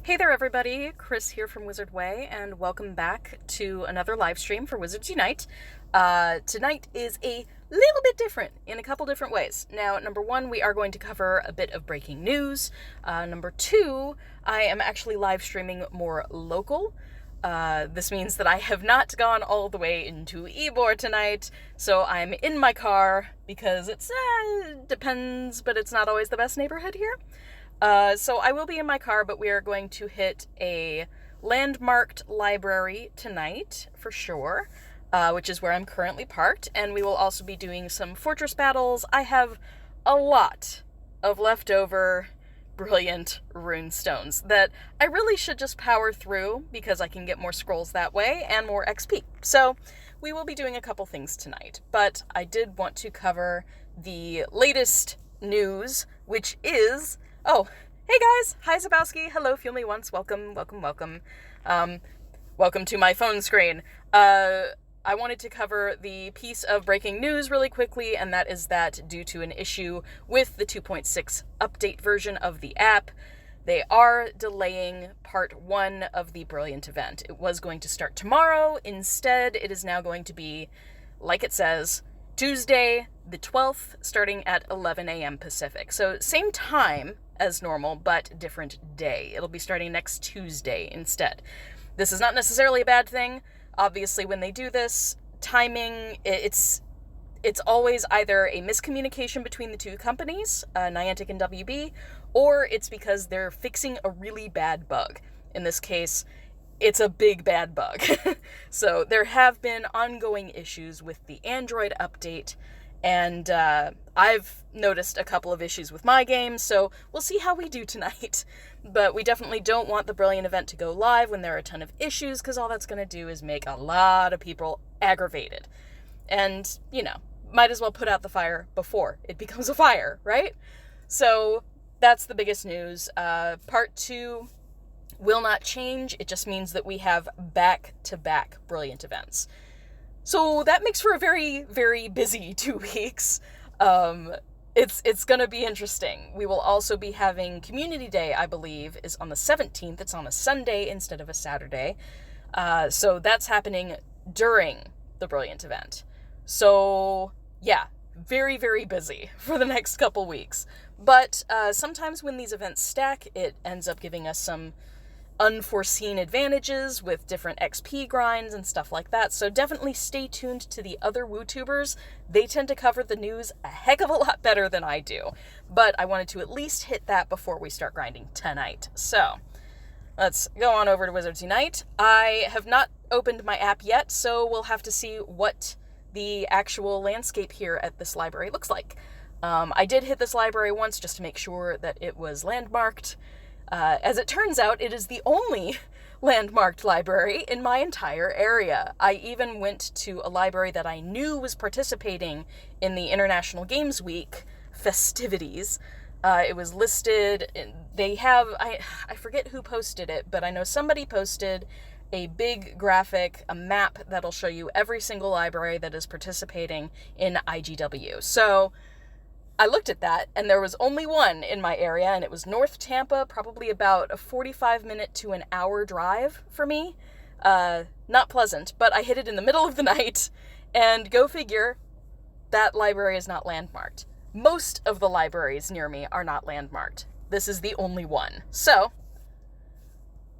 Hey there everybody, Chris here from Wizard Way, and welcome back to another live stream for Wizards Unite. Tonight is a little bit different in a couple different ways. Now, number one, we are going to cover a bit of breaking news. Number two, I am actually live streaming more local. This means that I have not gone all the way into Ybor tonight, so I'm in my car because it's, depends, but it's not always the best neighborhood here. So I will be in my car, but we are going to hit a landmarked library tonight, for sure, which is where I'm currently parked, and we will also be doing some fortress battles. I have a lot of leftover brilliant rune stones that I really should just power through because I can get more scrolls that way and more XP. So we will be doing a couple things tonight, but I did want to cover the latest news, which is... Oh, hey guys! Hi Zabowski! Hello, Feel Me Once. Welcome. Welcome to my phone screen. I wanted to cover the piece of breaking news really quickly, and that is that due to an issue with the 2.6 update version of the app, they are delaying part 1 of the Brilliant event. It was going to start tomorrow. Instead, it is now going to be, like it says, Tuesday the 12th, starting at 11 a.m. Pacific. So same time as normal, but different day. It'll be starting next Tuesday instead. This is not necessarily a bad thing. Obviously, when they do this, timing, it's always either a miscommunication between the two companies, Niantic and WB, or it's because they're fixing a really bad bug. In this case, it's a big bad bug. So there have been ongoing issues with the Android update, and I've noticed a couple of issues with my game, so we'll see how we do tonight. But we definitely don't want the Brilliant event to go live when there are a ton of issues, because all that's going to do is make a lot of people aggravated. And, might as well put out the fire before it becomes a fire, right? So that's the biggest news. Part 2 will not change. It just means that we have back-to-back Brilliant events. So that makes for a very, very busy 2 weeks. It's gonna be interesting. We will also be having Community Day, I believe, is on the 17th. It's on a Sunday instead of a Saturday. So that's happening during the Brilliant event. So, yeah, very, very busy for the next couple weeks. But sometimes when these events stack, it ends up giving us some unforeseen advantages with different XP grinds and stuff like that, so definitely stay tuned to the other WooTubers. They tend to cover the news a heck of a lot better than I do, but I wanted to at least hit that before we start grinding tonight. So, let's go on over to Wizards Unite. I have not opened my app yet, so we'll have to see what the actual landscape here at this library looks like. I did hit this library once just to make sure that it was landmarked. As it turns out, it is the only landmarked library in my entire area. I even went to a library that I knew was participating in the International Games Week festivities. It was listed, they have, I forget who posted it, but I know somebody posted a big graphic, a map that'll show you every single library that is participating in IGW. So I looked at that, and there was only one in my area, and it was North Tampa, probably about a 45-minute to an hour drive for me. Not pleasant, but I hit it in the middle of the night, and go figure, that library is not landmarked. Most of the libraries near me are not landmarked. This is the only one. So,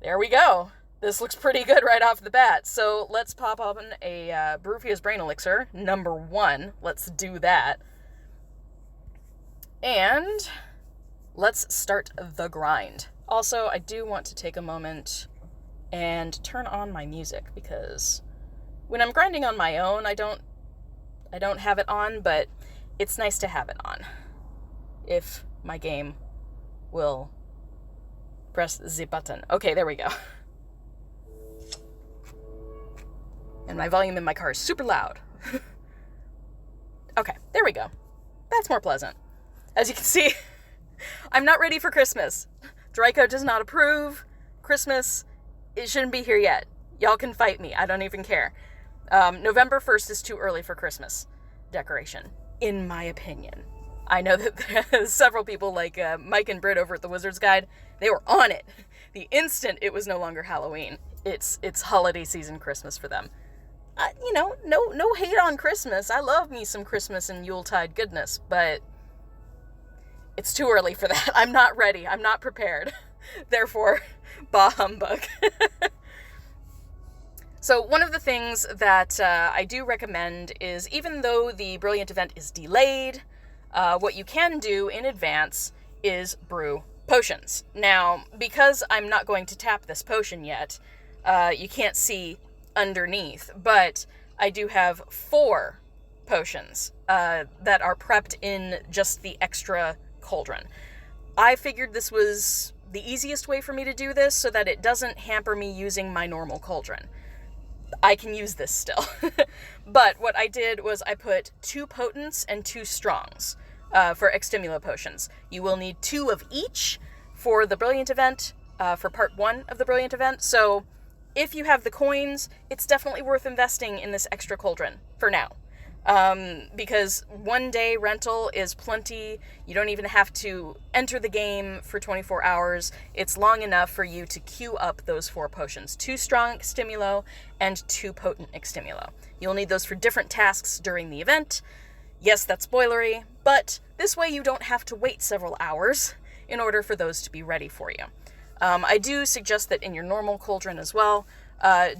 there we go. This looks pretty good right off the bat. So, let's pop on a Barufia's Brain Elixir, number 1. Let's do that. And let's start the grind. Also, I do want to take a moment and turn on my music, because when I'm grinding on my own, I don't have it on, but it's nice to have it on. If my game will press the button. Okay, there we go. And my volume in my car is super loud. Okay, there we go. That's more pleasant. As you can see, I'm not ready for Christmas. Draco does not approve. Christmas, it shouldn't be here yet. Y'all can fight me. I don't even care. November 1st is too early for Christmas decoration, in my opinion. I know that there's several people like Mike and Britt over at the Wizards Guide. They were on it. the instant it was no longer Halloween, it's holiday season Christmas for them. No hate on Christmas. I love me some Christmas and Yuletide goodness, but it's too early for that. I'm not ready. I'm not prepared. Therefore, bah humbug. So one of the things that I do recommend is, even though the Brilliant event is delayed, what you can do in advance is brew potions. Now, because I'm not going to tap this potion yet, you can't see underneath, but I do have 4 potions that are prepped in just the extra cauldron. I figured this was the easiest way for me to do this so that it doesn't hamper me using my normal cauldron. I can use this still. But what I did was I put 2 potents and 2 strongs for Extimulo potions. You will need 2 of each for the Brilliant event, for part 1 of the Brilliant event. So if you have the coins, it's definitely worth investing in this extra cauldron for now. Because 1 day rental is plenty. You don't even have to enter the game for 24 hours. It's long enough for you to queue up those 4 potions. 2 strong Extimulo and 2 potent Extimulo. You'll need those for different tasks during the event. Yes, that's spoilery, but this way you don't have to wait several hours in order for those to be ready for you. I do suggest that in your normal cauldron as well,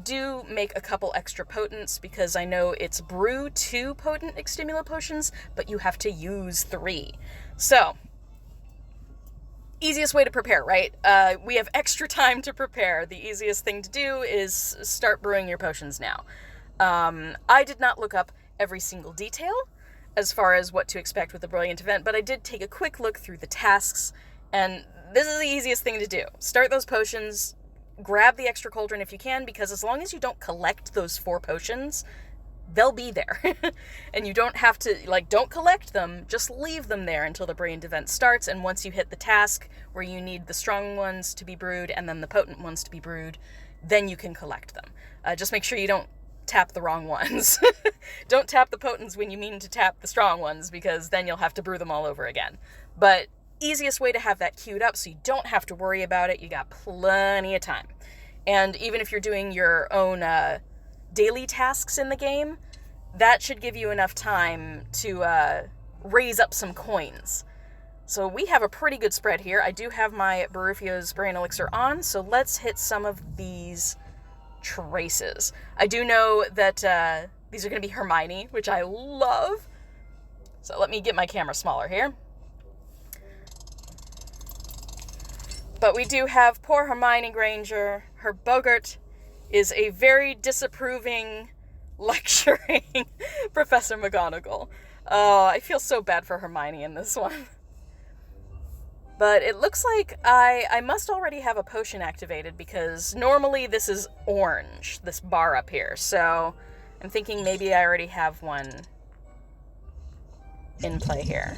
do make a couple extra potents, because I know it's brew 2 potent Extimulo potions, but you have to use 3. So, easiest way to prepare, right? We have extra time to prepare. The easiest thing to do is start brewing your potions now. I did not look up every single detail as far as what to expect with the Brilliant event, but I did take a quick look through the tasks, and this is the easiest thing to do. Start those potions. Grab the extra cauldron if you can, because as long as you don't collect those 4 potions, they'll be there. And you don't have to, don't collect them, just leave them there until the Brilliant event starts, and once you hit the task where you need the strong ones to be brewed and then the potent ones to be brewed, then you can collect them. Just make sure you don't tap the wrong ones. Don't tap the potents when you mean to tap the strong ones, because then you'll have to brew them all over again. But easiest way to have that queued up so you don't have to worry about it. You got plenty of time. And even if you're doing your own daily tasks in the game, that should give you enough time to raise up some coins. So we have a pretty good spread here. I do have my Barufio's Brain Elixir on, so let's hit some of these traces. I do know that these are going to be Hermione, which I love. So let me get my camera smaller here. But we do have poor Hermione Granger. Her Bogart is a very disapproving, lecturing Professor McGonagall. Oh, I feel so bad for Hermione in this one. But it looks like I must already have a potion activated, because normally this is orange, this bar up here. So I'm thinking maybe I already have one in play here.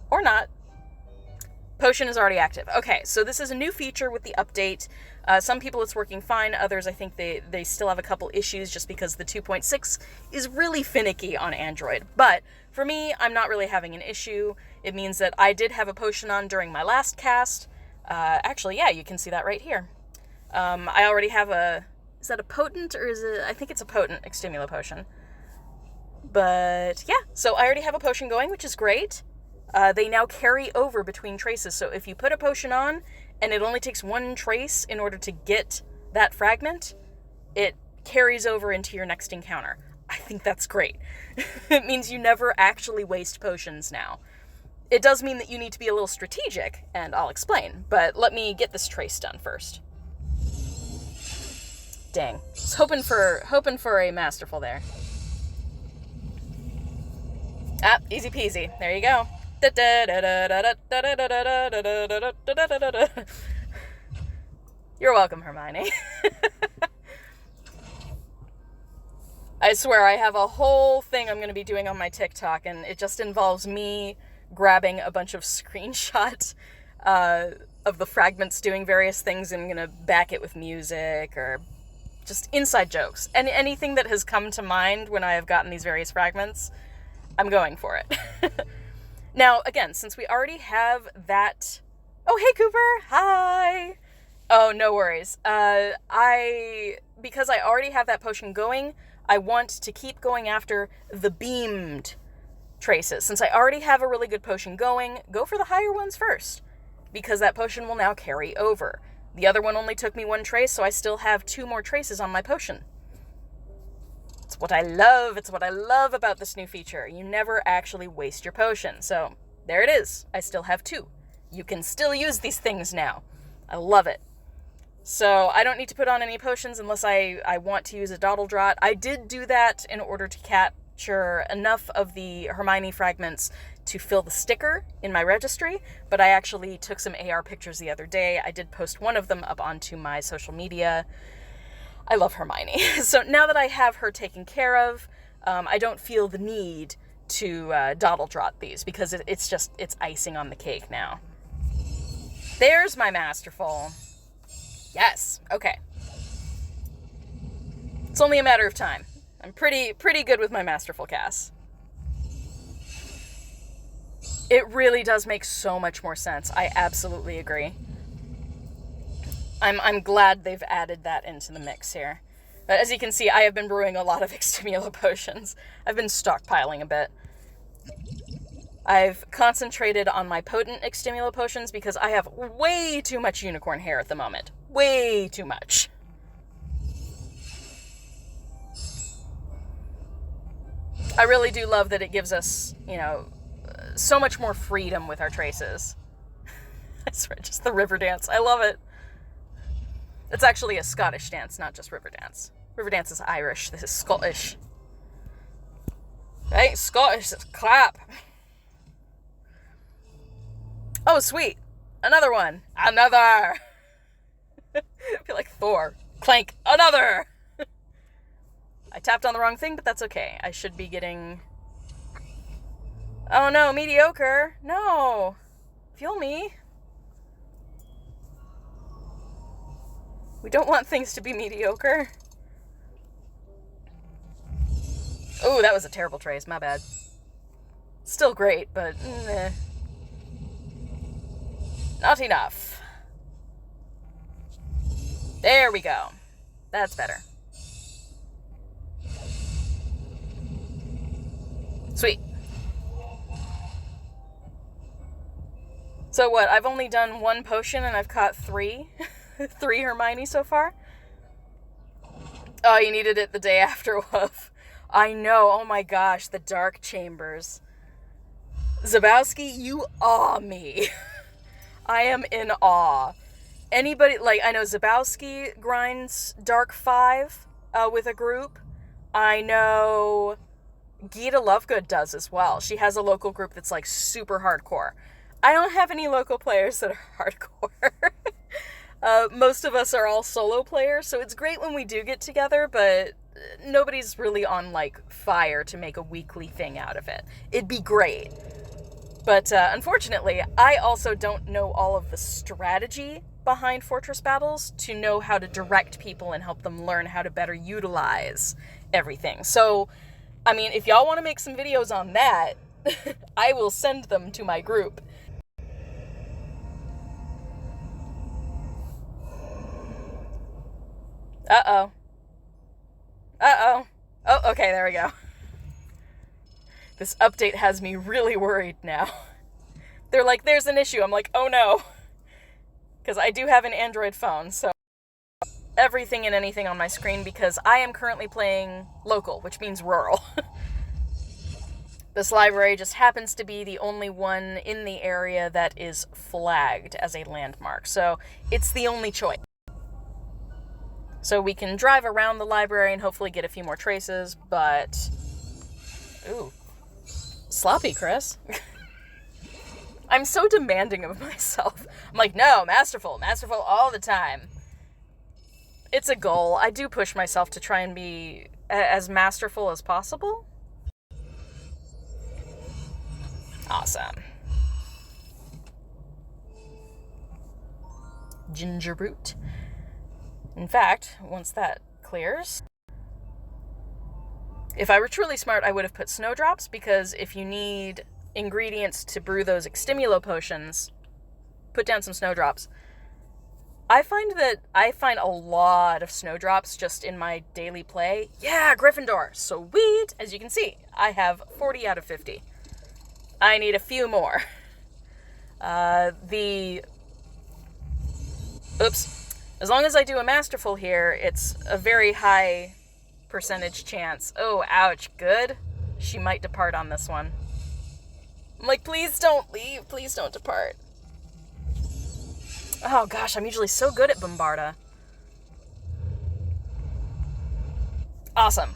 Or not. Potion is already active. Okay, so this is a new feature with the update. Some people it's working fine, others I think they still have a couple issues just because the 2.6 is really finicky on Android. But for me, I'm not really having an issue. It means that I did have a potion on during my last cast. Actually, yeah, you can see that right here. I already have is that a potent, or is it, I think it's a potent Extimulo potion. But yeah, so I already have a potion going, which is great. They now carry over between traces, so if you put a potion on, and it only takes 1 trace in order to get that fragment, it carries over into your next encounter. I think that's great. It means you never actually waste potions now. It does mean that you need to be a little strategic, and I'll explain, but let me get this trace done first. Dang. I was hoping for a masterful there. Ah, easy peasy. There you go. You're welcome, Hermione. I swear, I have a whole thing I'm going to be doing on my TikTok, and it just involves me grabbing a bunch of screenshots of the fragments doing various things, and I'm going to back it with music or just inside jokes. And anything that has come to mind when I have gotten these various fragments, I'm going for it. Now, again, since we already have that... Oh, hey, Cooper! Hi! Oh, no worries. Because I already have that potion going, I want to keep going after the beamed traces. Since I already have a really good potion going, go for the higher ones first, because that potion will now carry over. The other one only took me 1 trace, so I still have 2 more traces on my potion. It's what I love. It's what I love about this new feature. You never actually waste your potion. So there it is. I still have 2. You can still use these things now. I love it. So I don't need to put on any potions unless I want to use a dottle draught. I did do that in order to capture enough of the Hermione fragments to fill the sticker in my registry, but I actually took some AR pictures the other day. I did post one of them up onto my social media. I love Hermione. So now that I have her taken care of, I don't feel the need to dottle draught these, because it's icing on the cake now. There's my Masterful. Yes, okay. It's only a matter of time. I'm pretty good with my Masterful casts. It really does make so much more sense. I absolutely agree. I'm glad they've added that into the mix here. But as you can see, I have been brewing a lot of Extimulo potions. I've been stockpiling a bit. I've concentrated on my potent Extimulo potions because I have way too much unicorn hair at the moment. Way too much. I really do love that it gives us, so much more freedom with our traces. I swear, just the river dance. I love it. It's actually a Scottish dance, not just river dance. River dance is Irish. This is Scottish. Right? Scottish. Clap. Oh, sweet. Another one. Another. I feel like Thor. Clank. Another. I tapped on the wrong thing, but that's okay. I should be getting... Oh no, mediocre. No. Feel me. We don't want things to be mediocre. Oh, that was a terrible trace. My bad. Still great, but meh. Not enough. There we go. That's better. Sweet. So what? I've only done 1 potion and I've caught 3. 3 Hermione so far. Oh, you needed it the day after Woof. I know. Oh my gosh, the dark chambers. Zabowski, you awe me. I am in awe. Anybody, I know Zabowski grinds Dark 5 with a group. I know Gita Lovegood does as well. She has a local group that's super hardcore. I don't have any local players that are hardcore. Most of us are all solo players, so it's great when we do get together, but nobody's really on fire to make a weekly thing out of it. It'd be great. But unfortunately, I also don't know all of the strategy behind Fortress battles to know how to direct people and help them learn how to better utilize everything. So, I mean, if y'all want to make some videos on that, I will send them to my group. Uh-oh. Uh-oh. Oh, okay, there we go. This update has me really worried now. They're like, there's an issue. I'm like, oh no. Because I do have an Android phone, so everything and anything on my screen, because I am currently playing local, which means rural. This library just happens to be the only one in the area that is flagged as a landmark, so it's the only choice. So we can drive around the library and hopefully get a few more traces, but... Ooh. Sloppy, Chris. I'm so demanding of myself. I'm like, no, masterful all the time. It's a goal. I do push myself to try and be as masterful as possible. Awesome. Ginger root. In fact, once that clears, if I were truly smart, I would have put snowdrops, because if you need ingredients to brew those Extimulo potions, put down some snowdrops. I find a lot of snowdrops just in my daily play. Yeah, Gryffindor. Sweet. As you can see, I have 40 out of 50. I need a few more. Oops. As long as I do a masterful here, it's a very high percentage chance. Oh, ouch. Good. She might depart on this one. I'm like, please don't leave. Please don't depart. Oh gosh, I'm usually so good at Bombarda. Awesome.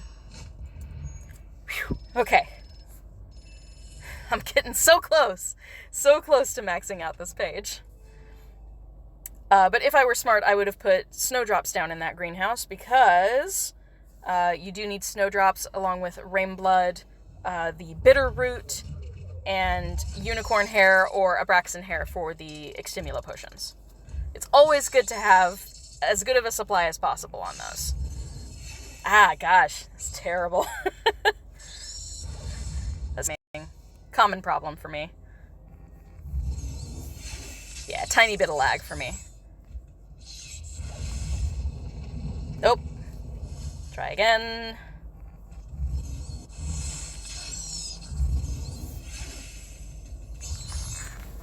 Whew. Okay. I'm getting so close to maxing out this page. But if I were smart, I would have put snowdrops down in that greenhouse, because you do need snowdrops along with Rainblood, the bitter root, and unicorn hair or Abraxan hair for the Extimulo potions. It's always good to have as good of a supply as possible on those. Ah, gosh, that's terrible. That's a common problem for me. Yeah, tiny bit of lag for me. Nope. Try again.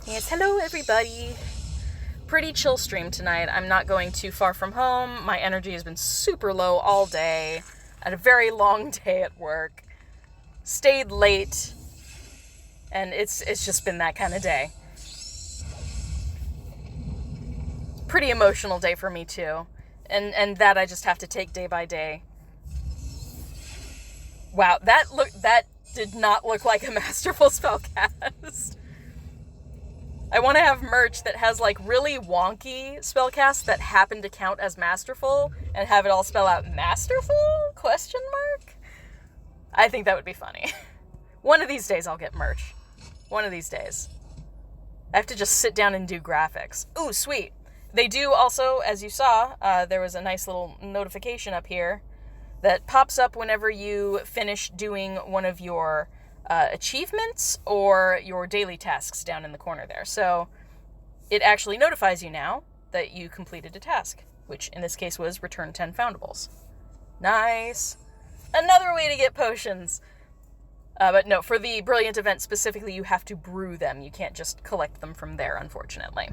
Yes, hello everybody. Pretty chill stream tonight. I'm not going too far from home. My energy has been super low all day. I had a very long day at work. Stayed late. And it's just been that kind of day. Pretty emotional day for me too. And that I just have to take day by day. Wow, that did not look like a masterful spellcast. I want to have merch that has like really wonky spellcasts that happen to count as masterful and have it all spell out masterful? ? I think that would be funny. One of these days I'll get merch. One of these days. I have to just sit down and do graphics. Ooh, sweet. They do also, as you saw, there was a nice little notification up here that pops up whenever you finish doing one of your achievements or your daily tasks down in the corner there. So it actually notifies you now that you completed a task, which in this case was return 10 foundables. Nice. Another way to get potions. But no, for the Brilliant event specifically, you have to brew them. You can't just collect them from there, unfortunately.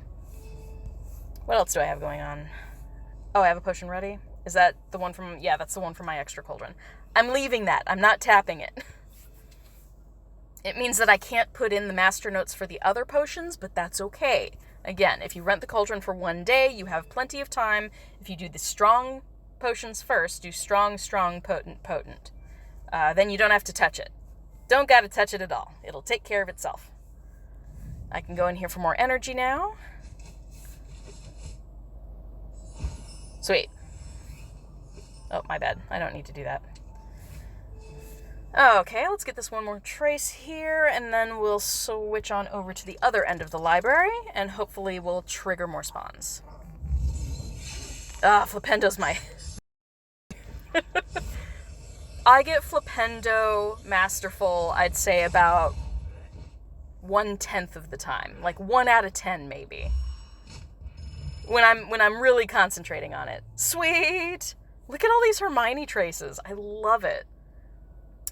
What else do I have going on? Oh, I have a potion ready? Is that the one from... Yeah, that's the one from my extra cauldron. I'm leaving that. I'm not tapping it. It means that I can't put in the master notes for the other potions, but that's okay. Again, if you rent the cauldron for one day, you have plenty of time. If you do the strong potions first, do strong, potent. Then you don't have to touch it. Don't gotta touch it at all. It'll take care of itself. I can go in here for more energy now. Sweet. Oh, my bad. I don't need to do that. Okay, let's get this one more trace here, and then we'll switch on over to the other end of the library, and hopefully we'll trigger more spawns. Flipendo's my... I get Flipendo Masterful, I'd say about 1/10 of the time. Like 1 out of 10, maybe. When I'm really concentrating on it. Sweet! Look at all these Hermione traces. I love it.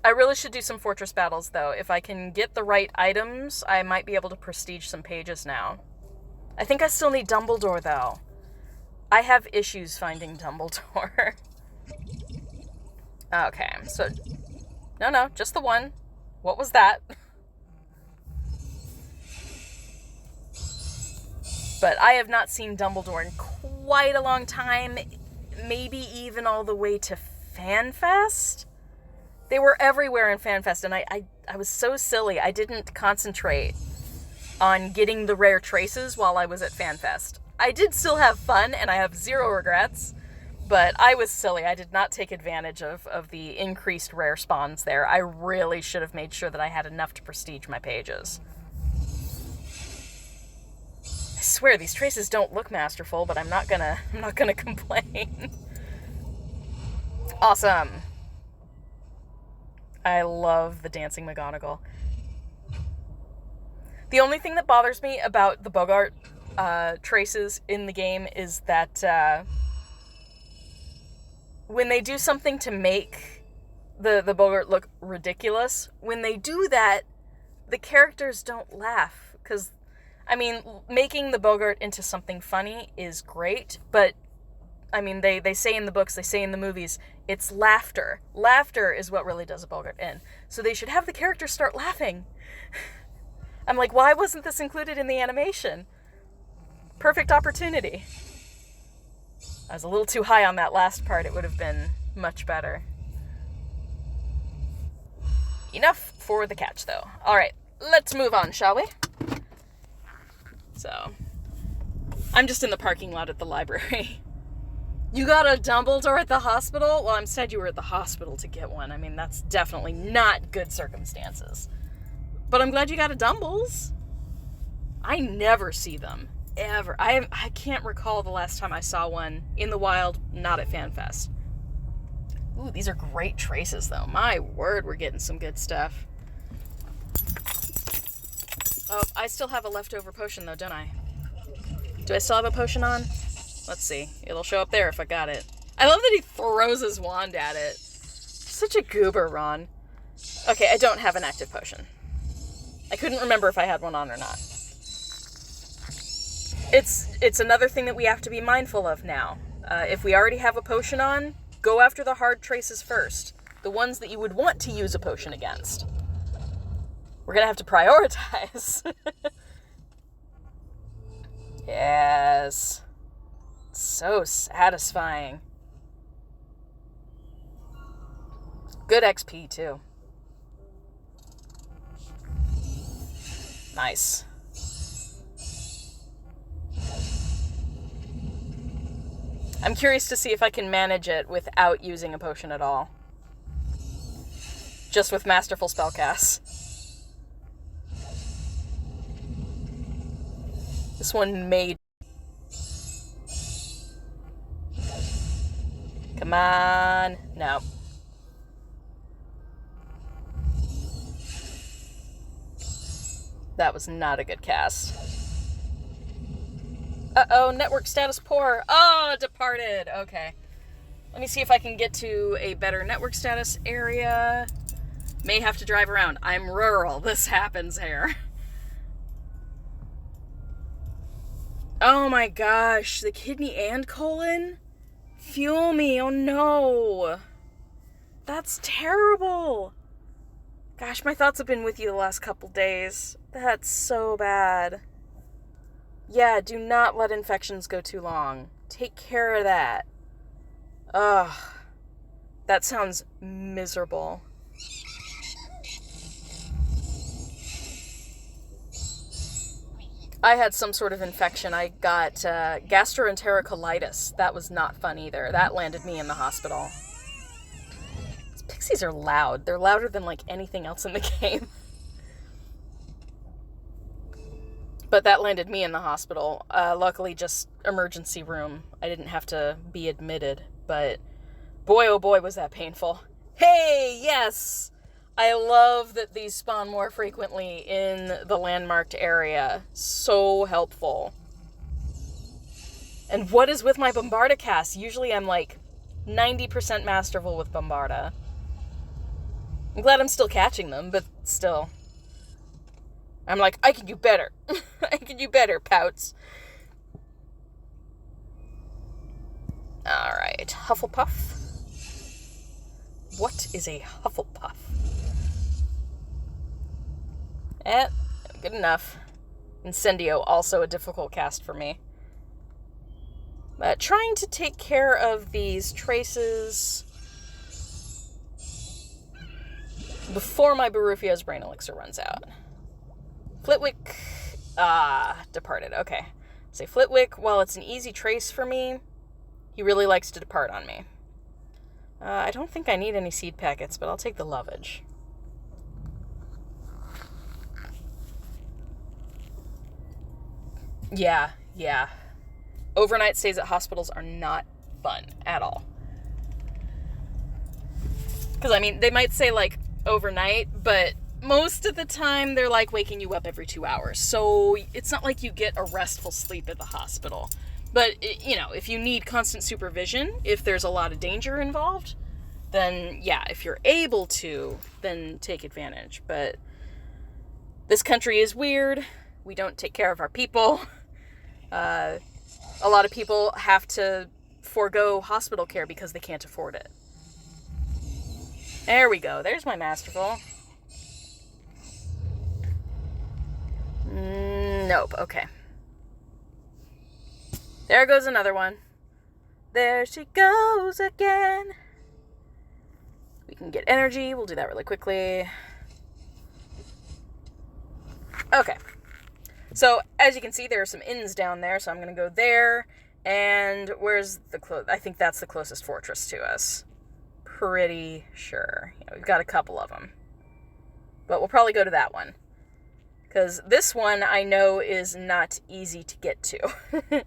I really should do some fortress battles, though. If I can get the right items, I might be able to prestige some pages now. I think I still need Dumbledore, though. I have issues finding Dumbledore. Okay, so... No, just the one. What was that? But I have not seen Dumbledore in quite a long time. Maybe even all the way to FanFest? They were everywhere in FanFest, and I was so silly. I didn't concentrate on getting the rare traces while I was at FanFest. I did still have fun, and I have zero regrets, but I was silly. I did not take advantage of the increased rare spawns there. I really should have made sure that I had enough to prestige my pages. I swear, these traces don't look masterful, but I'm not gonna complain. Awesome. I love the Dancing McGonagall. The only thing that bothers me about the Bogart traces in the game is that when they do something to make the Bogart look ridiculous, when they do that, the characters don't laugh. Because, I mean, making the Bogart into something funny is great, but, I mean, they say in the books, they say in the movies, it's laughter. Laughter is what really does a Bogart in. So they should have the characters start laughing. I'm like, why wasn't this included in the animation? Perfect opportunity. I was a little too high on that last part. It would have been much better. Enough for the catch, though. All right, let's move on, shall we? So, I'm just in the parking lot at the library. You got a Dumbledore at the hospital? Well, I'm sad you were at the hospital to get one. I mean, that's definitely not good circumstances. But I'm glad you got a Dumbles. I never see them. Ever. I can't recall the last time I saw one in the wild, not at FanFest. Ooh, these are great traces, though. My word, we're getting some good stuff. Oh, I still have a leftover potion, though, don't I? Do I still have a potion on? Let's see. It'll show up there if I got it. I love that he throws his wand at it. Such a goober, Ron. Okay, I don't have an active potion. I couldn't remember if I had one on or not. It's another thing that we have to be mindful of now. If we already have a potion on, go after the hard traces first. The ones that you would want to use a potion against. We're gonna have to prioritize. Yes. So satisfying. Good XP, too. Nice. I'm curious to see if I can manage it without using a potion at all. Just with Masterful Spellcast. This one made... Come on. No. That was not a good cast. Uh-oh, network status poor. Oh, departed. Okay. Let me see if I can get to a better network status area. May have to drive around. I'm rural. This happens here. Oh my gosh. The kidney and colon? Fuel me. Oh no. That's terrible. Gosh, my thoughts have been with you the last couple days. That's so bad. Yeah, do not let infections go too long. Take care of that. Ugh. That sounds miserable. I had some sort of infection. I got gastroenterocolitis. That was not fun either. That landed me in the hospital. These pixies are loud. They're louder than like anything else in the game. But that landed me in the hospital. Luckily, just emergency room. I didn't have to be admitted. But boy, oh boy, was that painful. Hey, yes! I love that these spawn more frequently in the landmarked area. So helpful. And what is with my Bombarda cast? Usually I'm like 90% masterful with Bombarda. I'm glad I'm still catching them, but still. I'm like, I can do better. I can do better, Pouts. Alright, Hufflepuff. What is a Hufflepuff? Good enough. Incendio, also a difficult cast for me. Trying to take care of these traces before my Barufio's Brain Elixir runs out. Flitwick, departed, okay. Say Flitwick, while it's an easy trace for me, he really likes to depart on me. I don't think I need any seed packets, but I'll take the lovage. Yeah. Overnight stays at hospitals are not fun at all. Because, I mean, they might say, like, overnight, but most of the time they're like waking you up every 2 hours. So it's not like you get a restful sleep at the hospital. But, if you need constant supervision, if there's a lot of danger involved, then yeah, if you're able to, then take advantage. But this country is weird. We don't take care of our people. A lot of people have to forego hospital care because they can't afford it. There we go. There's my masterful. Nope. Okay. There goes another one. There she goes again. We can get energy. We'll do that really quickly. Okay. So, as you can see, there are some inns down there, so I'm going to go there. And where's the I think that's the closest fortress to us. Pretty sure. Yeah, we've got a couple of them. But we'll probably go to that one. Because this one I know is not easy to get to.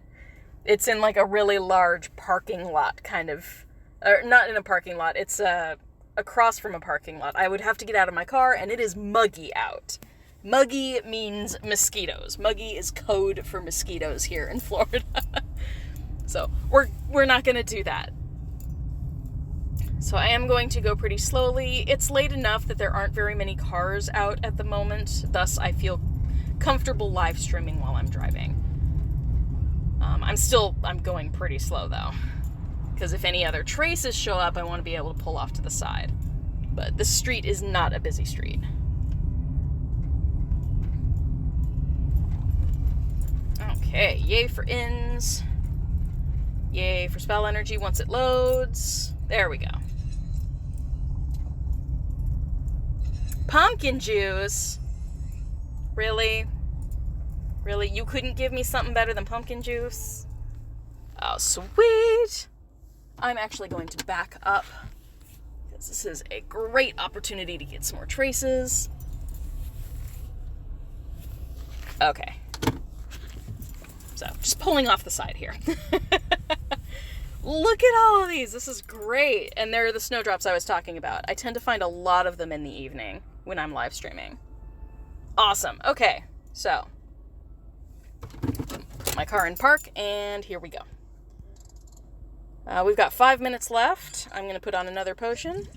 It's in like a really large parking lot kind of... Or not in a parking lot. It's across from a parking lot. I would have to get out of my car, and it is muggy out. Muggy means mosquitoes. Muggy is code for mosquitoes here in Florida. So we're not going to do that. So I am going to go pretty slowly. It's late enough that there aren't very many cars out at the moment. Thus, I feel comfortable live streaming while I'm driving. I'm going pretty slow though. Because if any other traces show up, I want to be able to pull off to the side. But this street is not a busy street. Okay, yay for inns. Yay for spell energy once it loads. There we go. Pumpkin juice? Really? Really? You couldn't give me something better than pumpkin juice? Oh, sweet! I'm actually going to back up, because this is a great opportunity to get some more traces. Okay. So, just pulling off the side here. Look at all of these. This is great. And they're the snowdrops I was talking about. I tend to find a lot of them in the evening when I'm live streaming. Awesome. Okay. So, put my car in park, and here we go. We've got 5 minutes left. I'm going to put on another potion.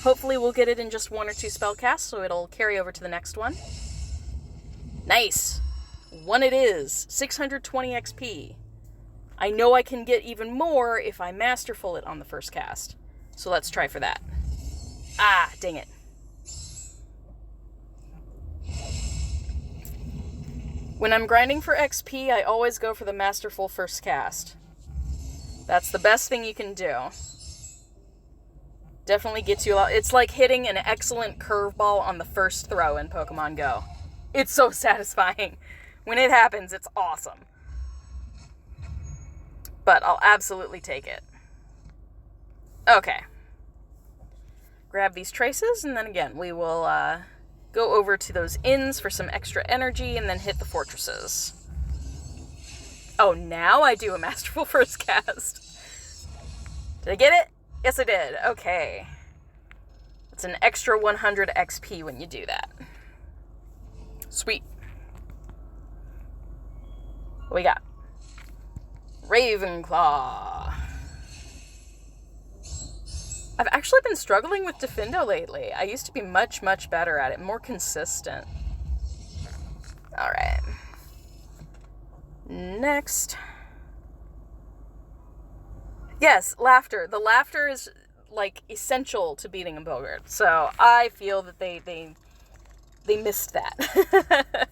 Hopefully we'll get it in just 1 or 2 spell casts, so it'll carry over to the next one. Nice. 1 it is. 620 XP. I know I can get even more if I masterful it on the first cast. So let's try for that. Ah, dang it. When I'm grinding for XP, I always go for the masterful first cast. That's the best thing you can do. Definitely gets you a lot. It's like hitting an excellent curveball on the first throw in Pokemon Go. It's so satisfying. When it happens, it's awesome. But I'll absolutely take it. Okay. Grab these traces, and then again, we will go over to those inns for some extra energy, and then hit the fortresses. Oh, now I do a masterful first cast. Did I get it? Yes, I did. Okay. It's an extra 100 XP when you do that. Sweet. What we got? Ravenclaw. I've actually been struggling with Defendo lately. I used to be much, much better at it. More consistent. Alright. Next. Yes, laughter. The laughter is, like, essential to beating a Bogart. So I feel that they missed that.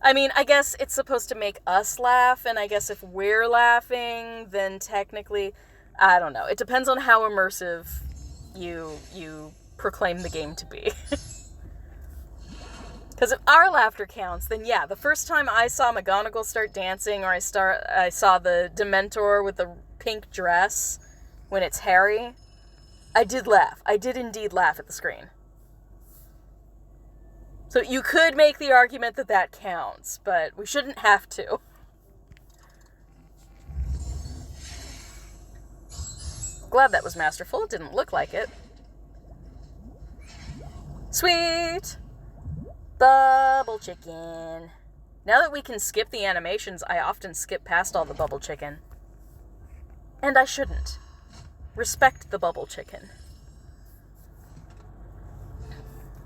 I mean, I guess it's supposed to make us laugh, and I guess if we're laughing, then technically, I don't know. It depends on how immersive you proclaim the game to be. Because if our laughter counts, then yeah, the first time I saw McGonagall start dancing, or I saw the Dementor with the pink dress when it's Harry, I did laugh. I did indeed laugh at the screen. So you could make the argument that that counts, but we shouldn't have to. Glad that was masterful. It didn't look like it. Sweet! Bubble chicken. Now that we can skip the animations, I often skip past all the bubble chicken. And I shouldn't. Respect the bubble chicken.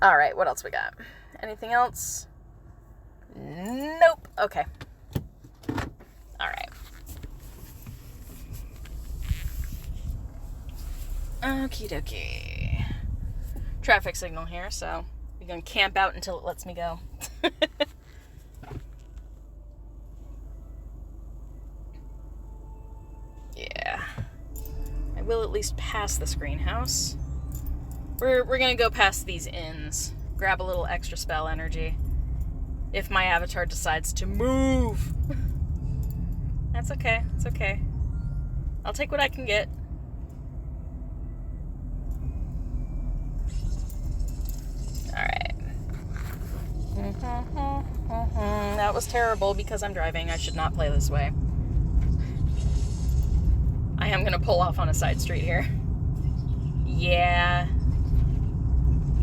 Alright, what else we got? Anything else? Nope. Okay. Alright. Okie dokie. Traffic signal here, so we're gonna camp out until it lets me go. Yeah. I will at least pass this greenhouse. We're gonna go past these inns. Grab a little extra spell energy. If my avatar decides to move. That's okay. It's okay. I'll take what I can get. Alright. That was terrible because I'm driving. I should not play this way. I am going to pull off on a side street here. Yeah.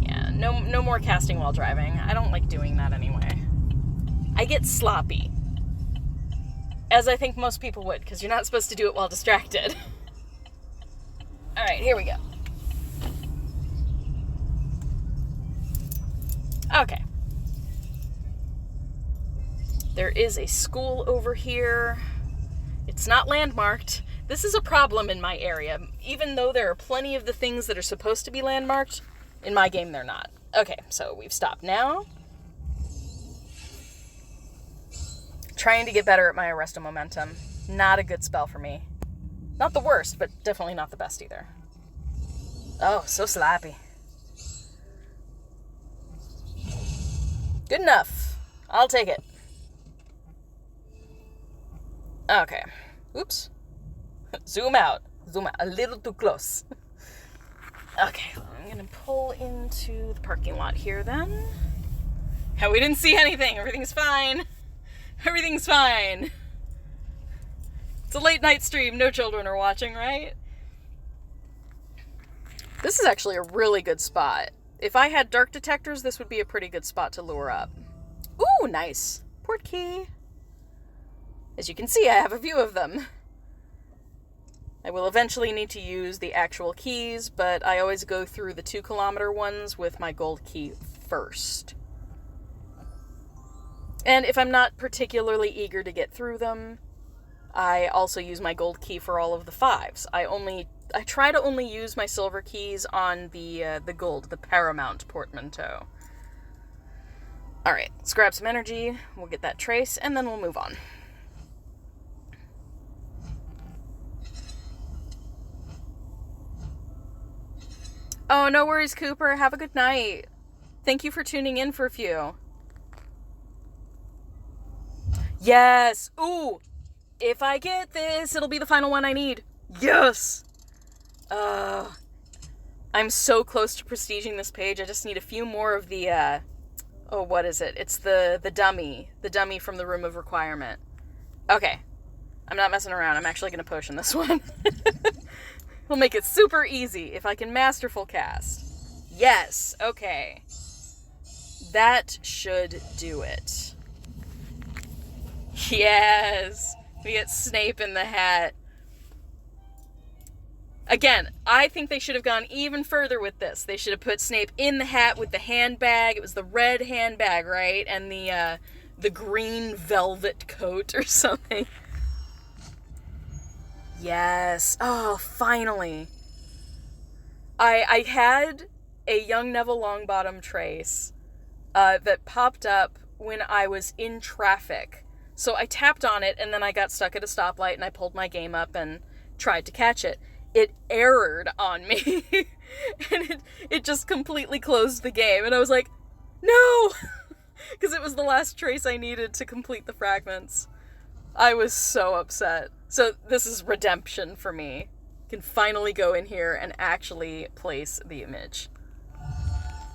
Yeah, no more casting while driving. I don't like doing that anyway. I get sloppy. As I think most people would, because you're not supposed to do it while distracted. Alright, here we go. Okay. There is a school over here. It's not landmarked. This is a problem in my area. Even though there are plenty of the things that are supposed to be landmarked, in my game they're not. Okay, so we've stopped now. Trying to get better at my Arresto Momentum. Not a good spell for me. Not the worst, but definitely not the best either. Oh, so sloppy. Good enough. I'll take it. Okay. Oops. Zoom out. Zoom out. A little too close. Okay, I'm gonna pull into the parking lot here then. Yeah, we didn't see anything. Everything's fine. Everything's fine. It's a late night stream. No children are watching, right? This is actually a really good spot. If I had dark detectors, this would be a pretty good spot to lure up. Ooh, nice. Port key. As you can see, I have a few of them. I will eventually need to use the actual keys, but I always go through the 2-kilometer ones with my gold key first. And if I'm not particularly eager to get through them, I also use my gold key for all of the 5s. I try to only use my silver keys on the gold, the paramount portmanteau. Alright, let's grab some energy, we'll get that trace, and then we'll move on. Oh, no worries, Cooper. Have a good night. Thank you for tuning in for a few. Yes! Ooh! If I get this, it'll be the final one I need. Yes! I'm so close to prestiging this page. I just need a few more of the, oh, what is it? It's the dummy. The dummy from the Room of Requirement. Okay. I'm not messing around. I'm actually going to potion this one. We'll make it super easy if I can masterful cast. Yes! Okay. That should do it. Yes! We get Snape in the hat. Again, I think they should have gone even further with this. They should have put Snape in the hat with the handbag. It was the red handbag, right? And the green velvet coat or something. Yes. Oh, finally. I had a young Neville Longbottom trace that popped up when I was in traffic. So I tapped on it, and then I got stuck at a stoplight, and I pulled my game up and tried to catch it. It errored on me, and it just completely closed the game, and I was like, no! Because it was the last trace I needed to complete the fragments. I was so upset. So this is redemption for me. I can finally go in here and actually place the image.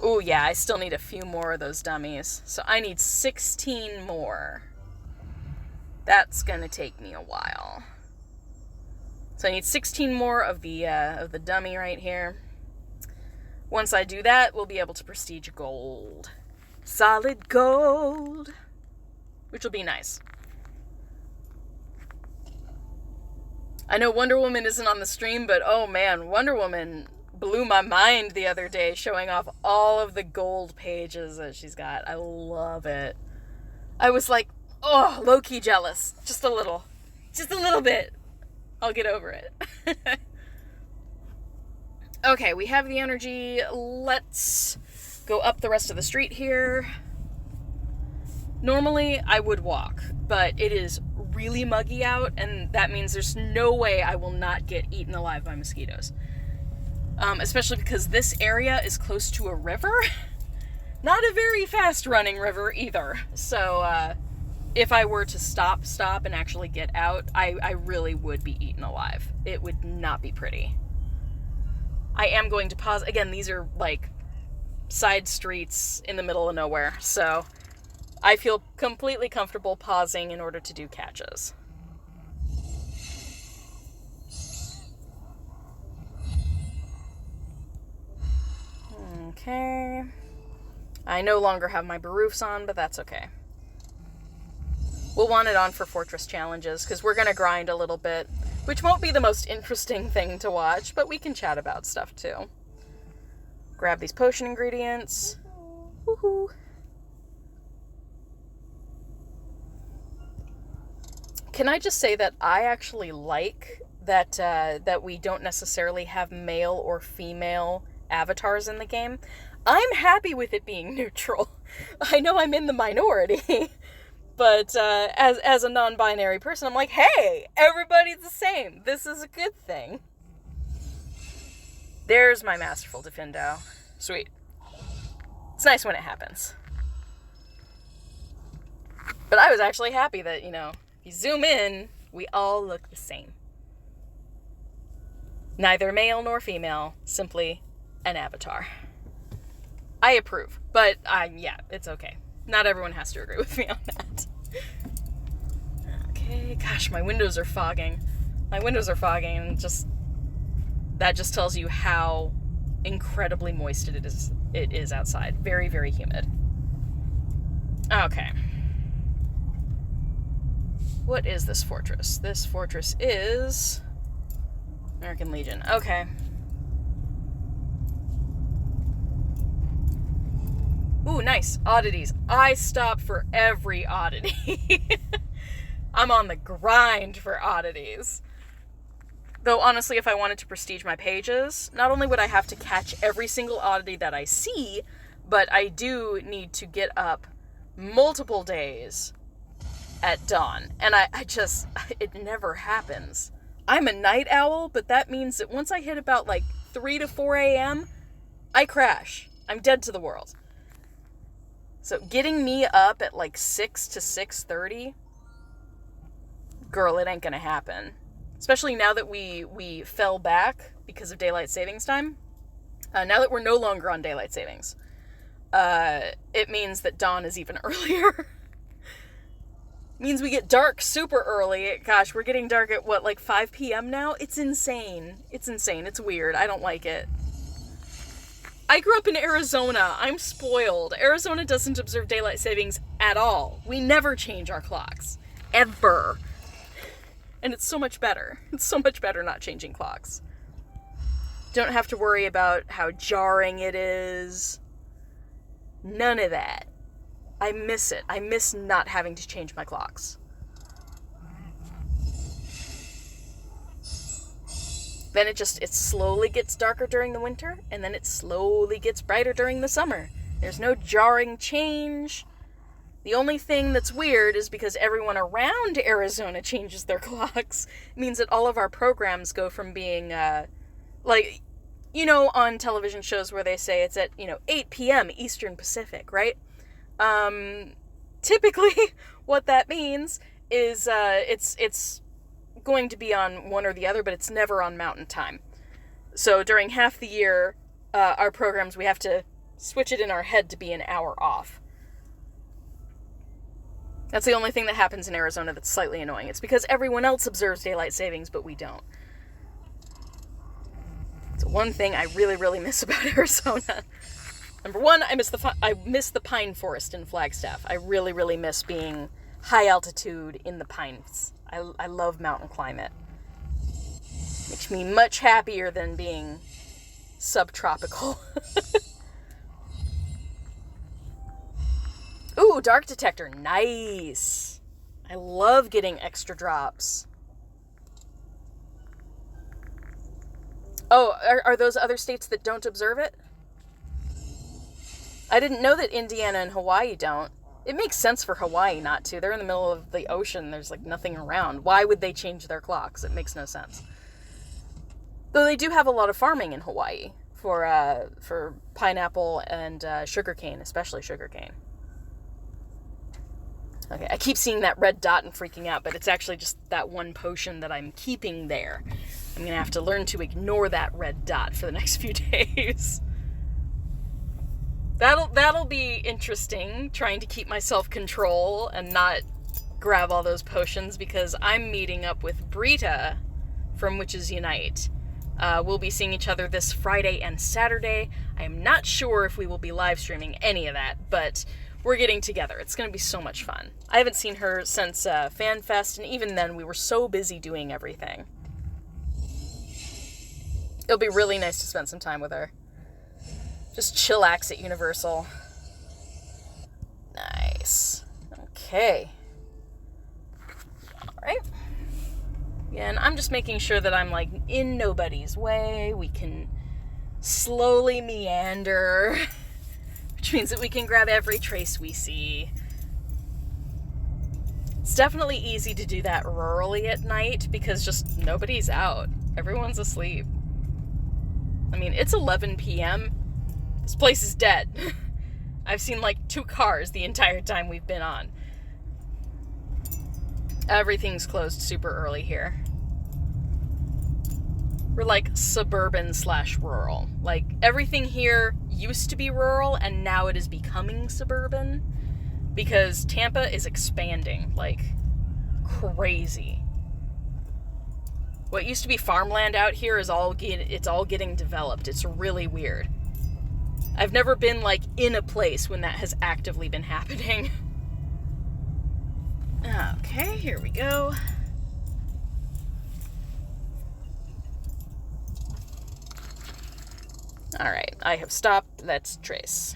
Oh yeah, I still need a few more of those dummies. So I need 16 more. That's gonna take me a while. So I need 16 more of the dummy right here. Once I do that, we'll be able to prestige gold. Solid gold. Which will be nice. I know Wonder Woman isn't on the stream, but oh man, Wonder Woman blew my mind the other day, showing off all of the gold pages that she's got. I love it. I was like, oh, low-key jealous. Just a little. Just a little bit. I'll get over it. Okay, we have the energy. Let's go up the rest of the street here. Normally, I would walk, but it is really muggy out, and that means there's no way I will not get eaten alive by mosquitoes. Especially because this area is close to a river. Not a very fast-running river either. So, if I were to stop and actually get out, I really would be eaten alive. It would not be pretty. I am going to pause. Again, these are, like, side streets in the middle of nowhere, so I feel completely comfortable pausing in order to do catches. Okay. I no longer have my baroofs on, but that's okay. We'll want it on for fortress challenges, because we're going to grind a little bit, which won't be the most interesting thing to watch, but we can chat about stuff too. Grab these potion ingredients. Woohoo! Can I just say that I actually like that we don't necessarily have male or female avatars in the game? I'm happy with it being neutral. I know I'm in the minority, but as a non-binary person, I'm like, hey, everybody's the same. This is a good thing. There's my Masterful Defendo. Sweet. It's nice when it happens. But I was actually happy that, if you zoom in, we all look the same. Neither male nor female, simply an avatar. I approve, but yeah, it's okay. Not everyone has to agree with me on that. Okay, gosh, my windows are fogging. And that just tells you how incredibly moist it is outside. Very, very humid. Okay. What is this fortress? This fortress is American Legion. Okay. Ooh, nice. Oddities. I stop for every oddity. I'm on the grind for oddities. Though, honestly, if I wanted to prestige my pages, not only would I have to catch every single oddity that I see, but I do need to get up multiple days at dawn. And it never happens. I'm a night owl, but that means that once I hit about, 3 to 4 a.m., I crash. I'm dead to the world. So getting me up at 6 to 6:30, girl, it ain't gonna happen. Especially now that we fell back because of daylight savings time. Now that we're no longer on daylight savings, it means that dawn is even earlier. Means we get dark super early. Gosh, we're getting dark at 5 p.m. now? It's insane. It's insane. It's weird. I don't like it. I grew up in Arizona. I'm spoiled. Arizona doesn't observe daylight savings at all. We never change our clocks. Ever. And it's so much better. It's so much better not changing clocks. Don't have to worry about how jarring it is. None of that. I miss it. I miss not having to change my clocks. Then it slowly gets darker during the winter, and then it slowly gets brighter during the summer. There's no jarring change. The only thing that's weird is because everyone around Arizona changes their clocks, it means that all of our programs go from being, on television shows where they say it's at, 8 p.m. Eastern Pacific, right? Typically, what that means is it's going to be on one or the other, but it's never on Mountain Time. So during half the year, our programs, we have to switch it in our head to be an hour off. That's the only thing that happens in Arizona that's slightly annoying. It's because everyone else observes daylight savings, but we don't. one thing I really, really miss about Arizona. Number one, I miss the pine forest in Flagstaff. I really, really miss being high altitude in the pines. I love mountain climate. Makes me much happier than being subtropical. Ooh, dark detector. Nice. I love getting extra drops. Oh, are those other states that don't observe it? I didn't know that Indiana and Hawaii don't. It makes sense for Hawaii not to. They're in the middle of the ocean. There's like nothing around. Why would they change their clocks? It makes no sense. Though they do have a lot of farming in Hawaii for pineapple and sugarcane, especially sugarcane. Okay, I keep seeing that red dot and freaking out, but it's actually just that one potion that I'm keeping there. I'm going to have to learn to ignore that red dot for the next few days. That'll be interesting, trying to keep my self-control and not grab all those potions, because I'm meeting up with Brita from Witches Unite. We'll be seeing each other this Friday and Saturday. I am not sure if we will be live streaming any of that, but we're getting together. It's going to be so much fun. I haven't seen her since FanFest, and even then we were so busy doing everything. It'll be really nice to spend some time with her. Just chillax at Universal. Nice. Okay. Alright. Again, I'm just making sure that I'm, like, in nobody's way. We can slowly meander, which means that we can grab every trace we see. It's definitely easy to do that rurally at night because just nobody's out. Everyone's asleep. I mean, it's 11 p.m. This place is dead. I've seen like 2 cars the entire time we've been on. Everything's closed super early here. We're like suburban/rural. Like everything here used to be rural and now it is becoming suburban because Tampa is expanding like crazy. What used to be farmland out here is all getting developed. It's really weird. I've never been, like, in a place when that has actively been happening. Okay, here we go. Alright, I have stopped. Let's trace.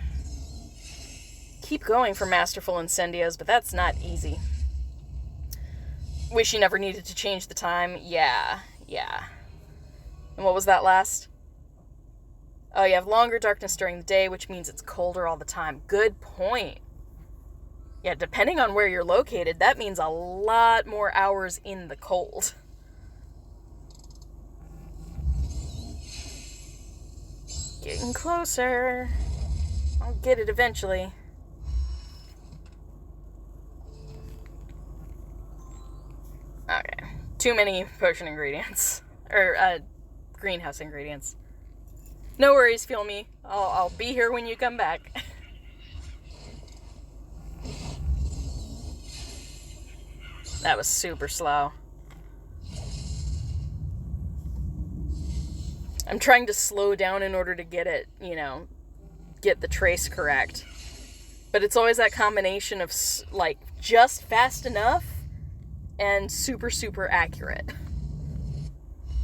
Keep going for Masterful Incendios, but that's not easy. Wish you never needed to change the time. Yeah. And what was that last? Oh, you have longer darkness during the day, which means it's colder all the time. Good point. Yeah, depending on where you're located, that means a lot more hours in the cold. Getting closer. I'll get it eventually. Okay. Too many potion ingredients. Or, greenhouse ingredients. No worries, feel me. I'll be here when you come back. That was super slow. I'm trying to slow down in order to get it, get the trace correct. But it's always that combination of, like, just fast enough and super, super accurate.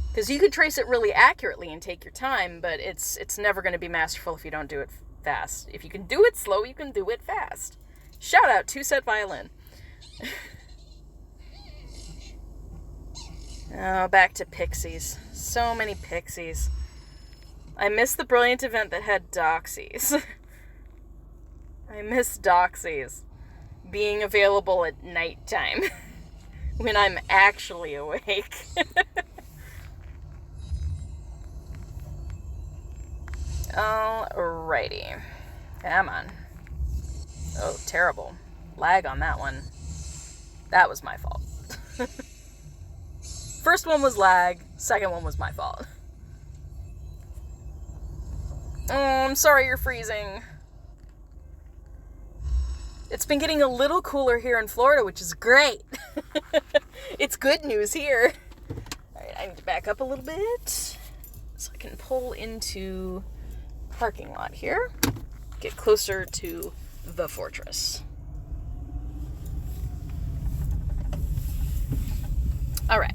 Because you could trace it really accurately and take your time, but it's never going to be masterful if you don't do it fast. If you can do it slow, you can do it fast. Shout out, 2-set violin. Oh, back to pixies. So many pixies. I miss the brilliant event that had doxies. I miss doxies being available at nighttime when I'm actually awake. Alrighty. Come on. Oh, terrible. Lag on that one. That was my fault. First one was lag, second one was my fault. Oh, I'm sorry you're freezing. It's been getting a little cooler here in Florida, which is great. It's good news here. Alright, I need to back up a little bit. So I can pull into the parking lot here, get closer to the fortress. Alright.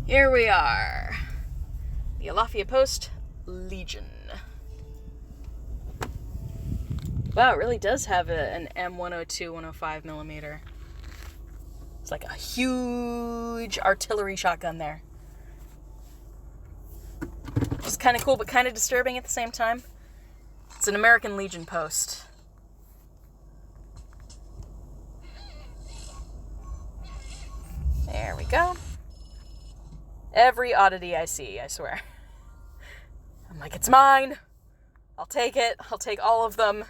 Here we are. The Alafia Post Legion. Wow, it really does have an M102 105 millimeter. It's like a huge artillery shotgun there. Which is kind of cool, but kind of disturbing at the same time. It's an American Legion post. There we go. Every oddity I see, I swear. I'm like, it's mine. I'll take it. I'll take all of them.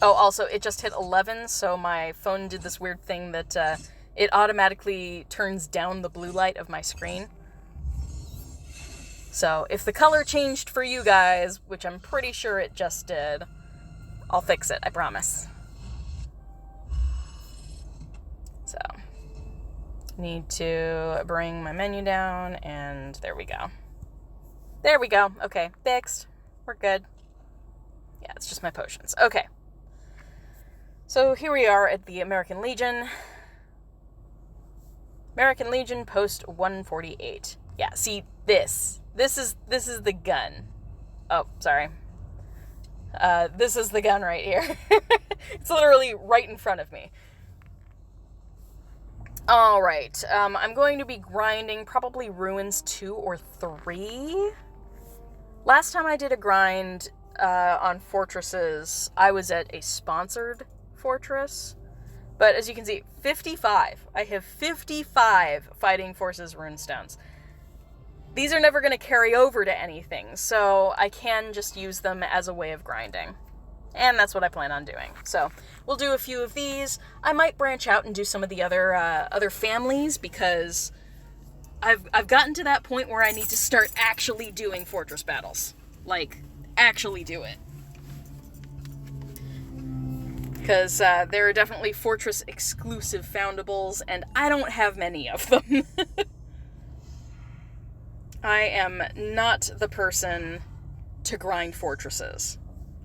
Oh, also, it just hit 11, so my phone did this weird thing that it automatically turns down the blue light of my screen. So, if the color changed for you guys, which I'm pretty sure it just did, I'll fix it, I promise. So, need to bring my menu down, and there we go. There we go. Okay, fixed. We're good. Yeah, it's just my potions. Okay. So here we are at the American Legion. American Legion Post 148. Yeah, see, this is the gun. Oh, sorry. This is the gun right here. It's literally right in front of me. Alright, I'm going to be grinding probably Ruins 2 or 3. Last time I did a grind on fortresses, I was at a sponsored fortress. But as you can see, 55. I have 55 Fighting Forces runestones. These are never going to carry over to anything, so I can just use them as a way of grinding. And that's what I plan on doing. So we'll do a few of these. I might branch out and do some of the other families, because I've gotten to that point where I need to start actually doing fortress battles. Like, actually do it. Because there are definitely fortress exclusive foundables, and I don't have many of them. I am not the person to grind fortresses.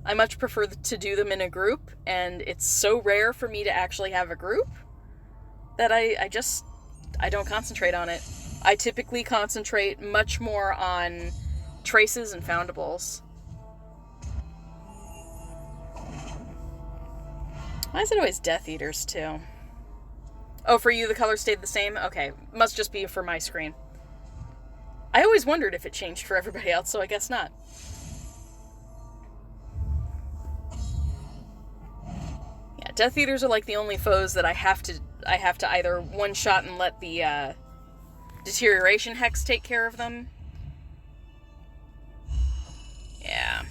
I much prefer to do them in a group, and it's so rare for me to actually have a group that I don't concentrate on it. I typically concentrate much more on traces and foundables. Why is it always Death Eaters, too? Oh, for you the color stayed the same? Okay, must just be for my screen. I always wondered if it changed for everybody else, so I guess not. Yeah, Death Eaters are like the only foes that I have to either one-shot and let the Deterioration Hex take care of them. Yeah.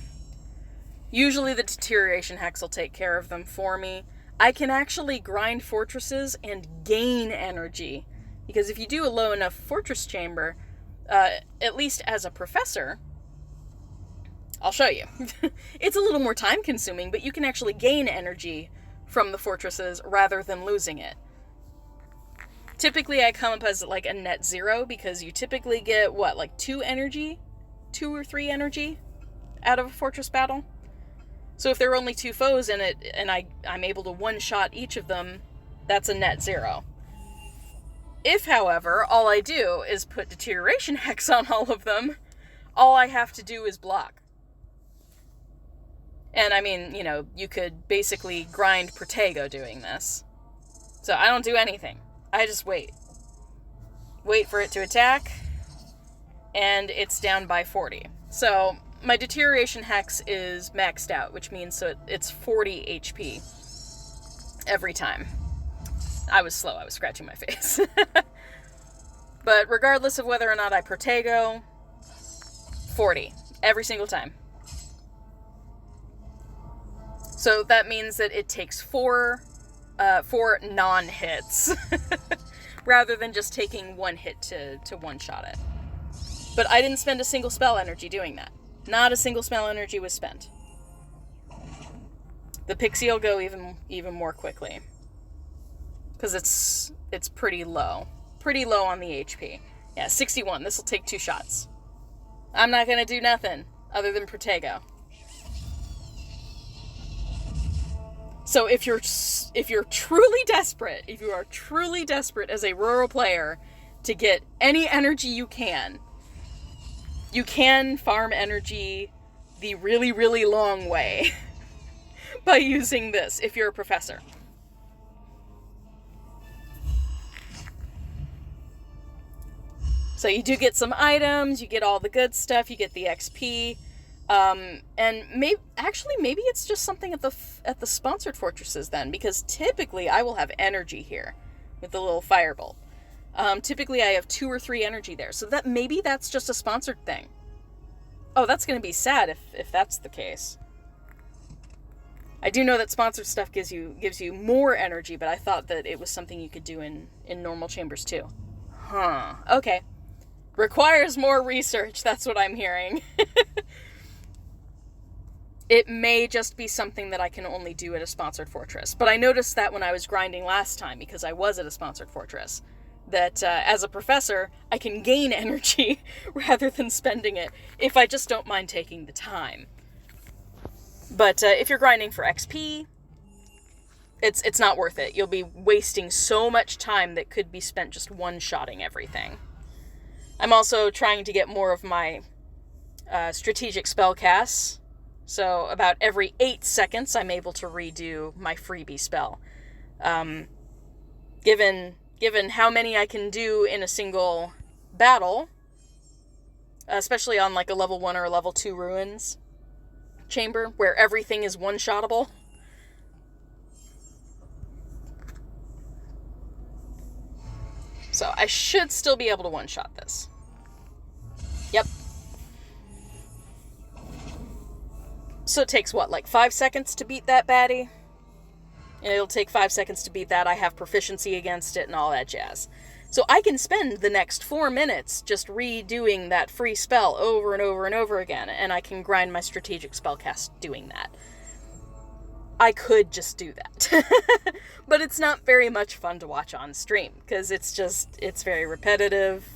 Usually the Deterioration Hex will take care of them for me. I can actually grind fortresses and gain energy. Because if you do a low enough fortress chamber, at least as a professor, I'll show you. It's a little more time consuming, but you can actually gain energy from the fortresses rather than losing it. Typically I come up as like a net 0, because you typically get, what, like 2 or 3 energy out of a fortress battle? So if there are only 2 foes in it, and I'm able to one-shot each of them, that's a net 0. If, however, all I do is put Deterioration Hex on all of them, all I have to do is block. And I mean, you know, you could basically grind Protego doing this. So I don't do anything. I just wait. Wait for it to attack, and it's down by 40. So my Deterioration Hex is maxed out, which means so it's 40 HP every time. I was slow, I was scratching my face. But regardless of whether or not I Protego, 40 every single time. So that means that it takes 4 non-hits rather than just taking 1 hit to one-shot it. But I didn't spend a single spell energy doing that. Not a single spell energy was spent. The Pixie will go even more quickly, because it's pretty low. pretty low on the HP. Yeah, 61. This will take 2 shots. I'm not going to do nothing other than Protego. So if you're truly desperate, if you are truly desperate as a rural player to get any energy you can farm energy the really, really long way by using this if you're a professor. So you do get some items, you get all the good stuff, you get the XP, and maybe it's just something at the sponsored fortresses then, because typically I will have energy here with the little firebolt. Typically I have 2 or 3 energy there, so that maybe that's just a sponsored thing. Oh, that's going to be sad if that's the case. I do know that sponsored stuff gives you more energy, but I thought that it was something you could do in normal chambers too. Huh. Okay. Requires more research, that's what I'm hearing. It may just be something that I can only do at a sponsored fortress. But I noticed that when I was grinding last time, because I was at a sponsored fortress, that as a professor, I can gain energy rather than spending it, if I just don't mind taking the time. But if you're grinding for XP, it's not worth it. You'll be wasting so much time that could be spent just one-shotting everything. I'm also trying to get more of my strategic spell casts. So about every 8 seconds, I'm able to redo my freebie spell. Given how many I can do in a single battle, especially on like a level 1 or a level 2 ruins chamber, where everything is one-shottable. So I should still be able to one-shot this. Yep. So it takes, what, like 5 seconds to beat that baddie? And it'll take 5 seconds to beat that. I have proficiency against it and all that jazz. So I can spend the next 4 minutes just redoing that free spell over and over and over again, and I can grind my strategic spellcast doing that. I could just do that. But it's not very much fun to watch on stream, because it's very repetitive.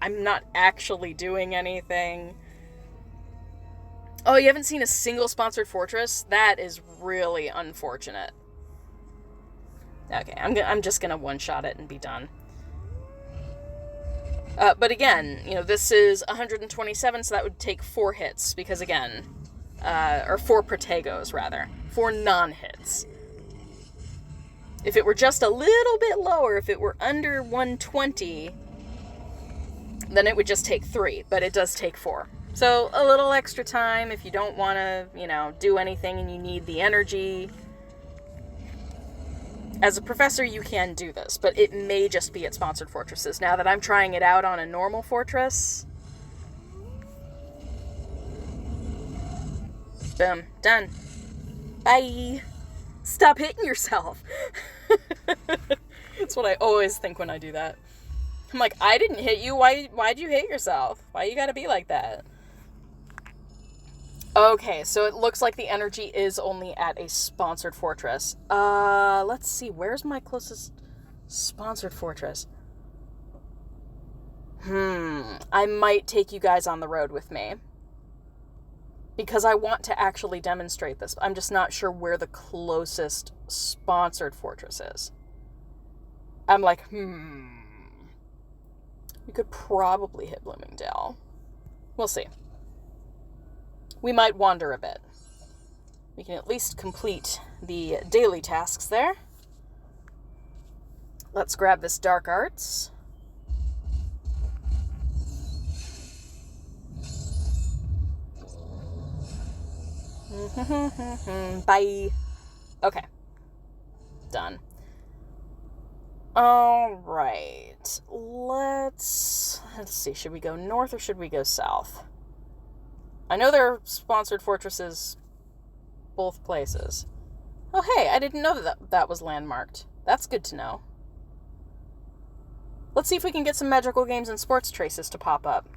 I'm not actually doing anything. Oh, you haven't seen a single sponsored fortress? That is really unfortunate. Okay, I'm just gonna one-shot it and be done. But again, this is 127, so that would take 4 hits, because again, or 4 Protegos, rather. 4 non-hits. If it were just a little bit lower, if it were under 120, then it would just take 3, but it does take 4. So a little extra time if you don't want to, do anything and you need the energy. As a professor, you can do this, but it may just be at sponsored fortresses. Now that I'm trying it out on a normal fortress. Boom. Done. Bye. Stop hitting yourself. That's what I always think when I do that. I'm like, I didn't hit you. Why'd you hit yourself? Why you gotta be like that? Okay, so it looks like the energy is only at a sponsored fortress. Let's see. Where's my closest sponsored fortress? I might take you guys on the road with me, because I want to actually demonstrate this. I'm just not sure where the closest sponsored fortress is. I'm like, we could probably hit Bloomingdale. We'll see. We might wander a bit. We can at least complete the daily tasks there. Let's grab this Dark Arts. Bye. Okay. Done. Alright. Let's see. Should we go north or should we go south? I know there are sponsored fortresses both places. Oh, hey, I didn't know that was landmarked. That's good to know. Let's see if we can get some magical games and sports traces to pop up.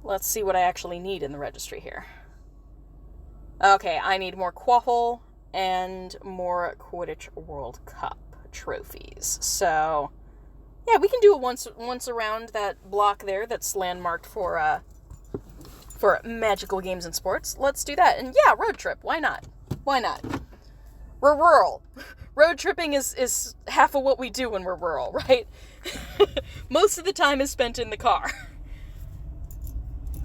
Let's see what I actually need in the registry here. Okay, I need more Quaffle and more Quidditch World Cup trophies. So, Yeah, we can do it once around that block there that's landmarked for magical games and sports. Let's do that. And yeah, road trip. Why not? Why not? We're rural. Road tripping is half of what we do when we're rural, right? Most of the time is spent in the car.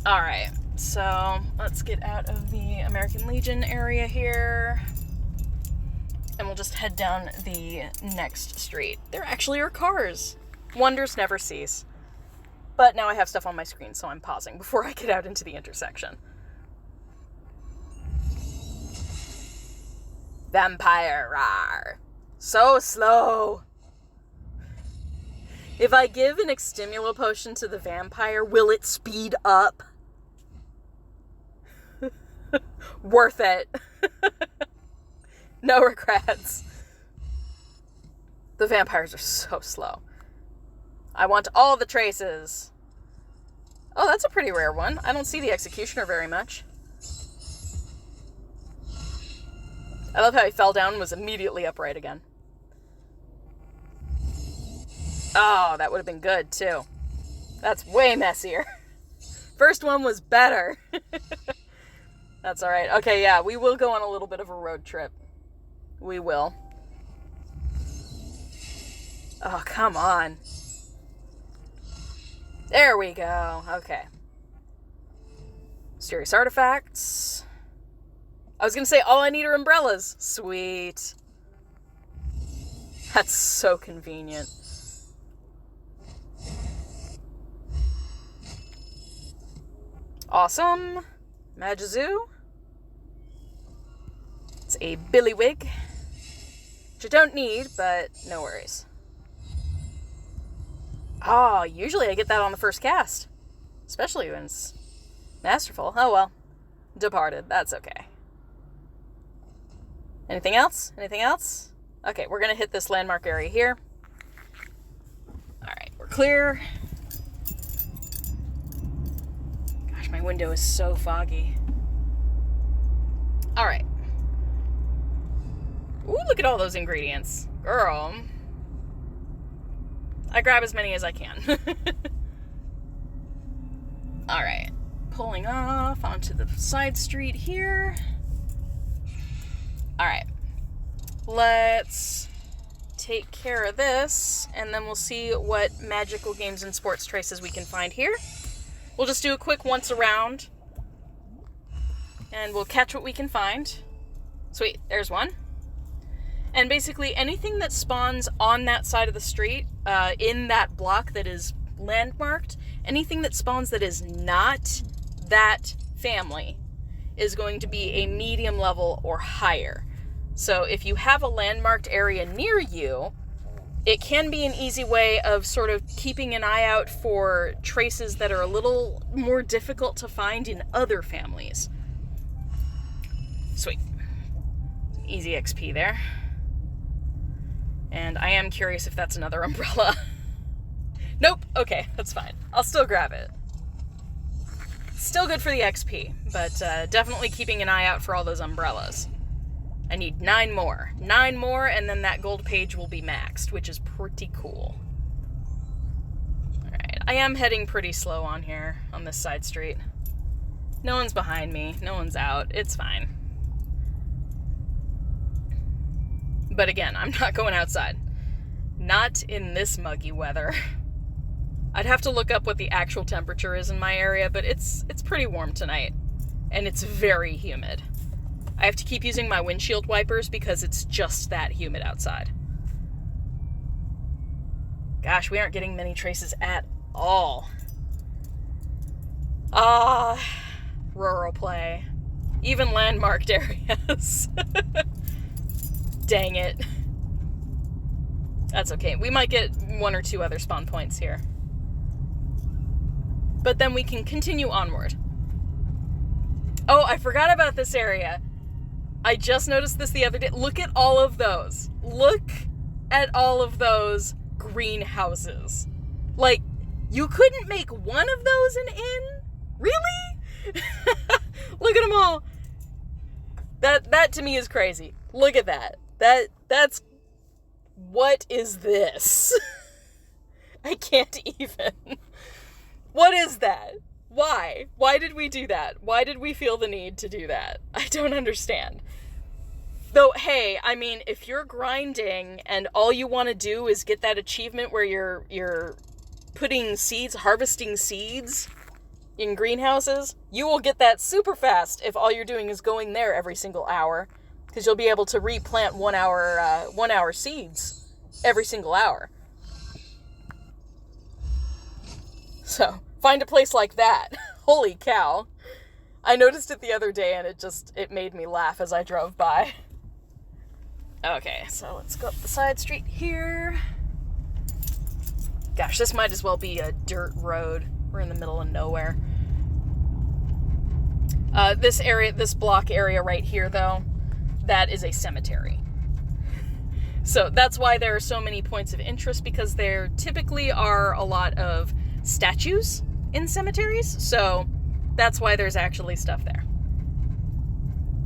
All right, so let's get out of the American Legion area here. And we'll just head down the next street. There actually are cars. Wonders never cease. But now I have stuff on my screen, so I'm pausing before I get out into the intersection. Vampire, rawr. So slow. If I give an Extimulo potion to the vampire, will it speed up? Worth it. No regrets. The vampires are so slow. I want all the traces. Oh, that's a pretty rare one. I don't see the Executioner very much. I love how he fell down and was immediately upright again. Oh, that would have been good, too. That's way messier. First one was better. That's alright. Okay, yeah, we will go on a little bit of a road trip. We will. Oh, come on. There we go. Okay. Mysterious artifacts. I was going to say all I need are umbrellas. Sweet. That's so convenient. Awesome. Magazoo. It's a billywig, which I don't need, but no worries. Oh, usually I get that on the first cast, especially when it's masterful. Oh well. Departed. That's okay. Anything else? Anything else? Okay, we're going to hit this landmark area here. Alright, we're clear. Gosh, my window is so foggy. Alright. Ooh, look at all those ingredients. Girl. I grab as many as I can. Alright. Pulling off onto the side street here. Alright. Let's take care of this, and then we'll see what magical games and sports traces we can find here. We'll just do a quick once around, and we'll catch what we can find. Sweet, there's one. And basically anything that spawns on that side of the street, in that block that is landmarked, anything that spawns that is not that family is going to be a medium level or higher. So if you have a landmarked area near you, it can be an easy way of sort of keeping an eye out for traces that are a little more difficult to find in other families. Sweet. Easy XP there. And I am curious if that's another umbrella. Nope. Okay, that's fine. I'll still grab it. Still good for the XP, but definitely keeping an eye out for all those umbrellas. I need 9 more. 9 more, and then that gold page will be maxed, which is pretty cool. Alright, I am heading pretty slow on here, on this side street. No one's behind me. No one's out. It's fine. But again, I'm not going outside. Not in this muggy weather. I'd have to look up what the actual temperature is in my area, but it's pretty warm tonight. And it's very humid. I have to keep using my windshield wipers because it's just that humid outside. Gosh, we aren't getting many traces at all. Rural play. Even landmarked areas. Dang it. That's okay. We might get 1 or 2 other spawn points here. But then we can continue onward. Oh, I forgot about this area. I just noticed this the other day. Look at all of those. Look at all of those greenhouses. Like, you couldn't make one of those an inn? Really? Look at them all. That to me is crazy. Look at that. That's... What is this? I can't even. What is that? Why? Why did we do that? Why did we feel the need to do that? I don't understand. Though, hey, I mean, if you're grinding and all you want to do is get that achievement where you're putting seeds, harvesting seeds in greenhouses, you will get that super fast if all you're doing is going there every single hour, because you'll be able to replant 1 hour seeds every single hour. So, find a place like that. Holy cow. I noticed it the other day and it made me laugh as I drove by. Okay, so let's go up the side street here. Gosh, this might as well be a dirt road. We're in the middle of nowhere. This block area right here, though, that is a cemetery. So that's why there are so many points of interest, because there typically are a lot of statues in cemeteries, so that's why there's actually stuff there.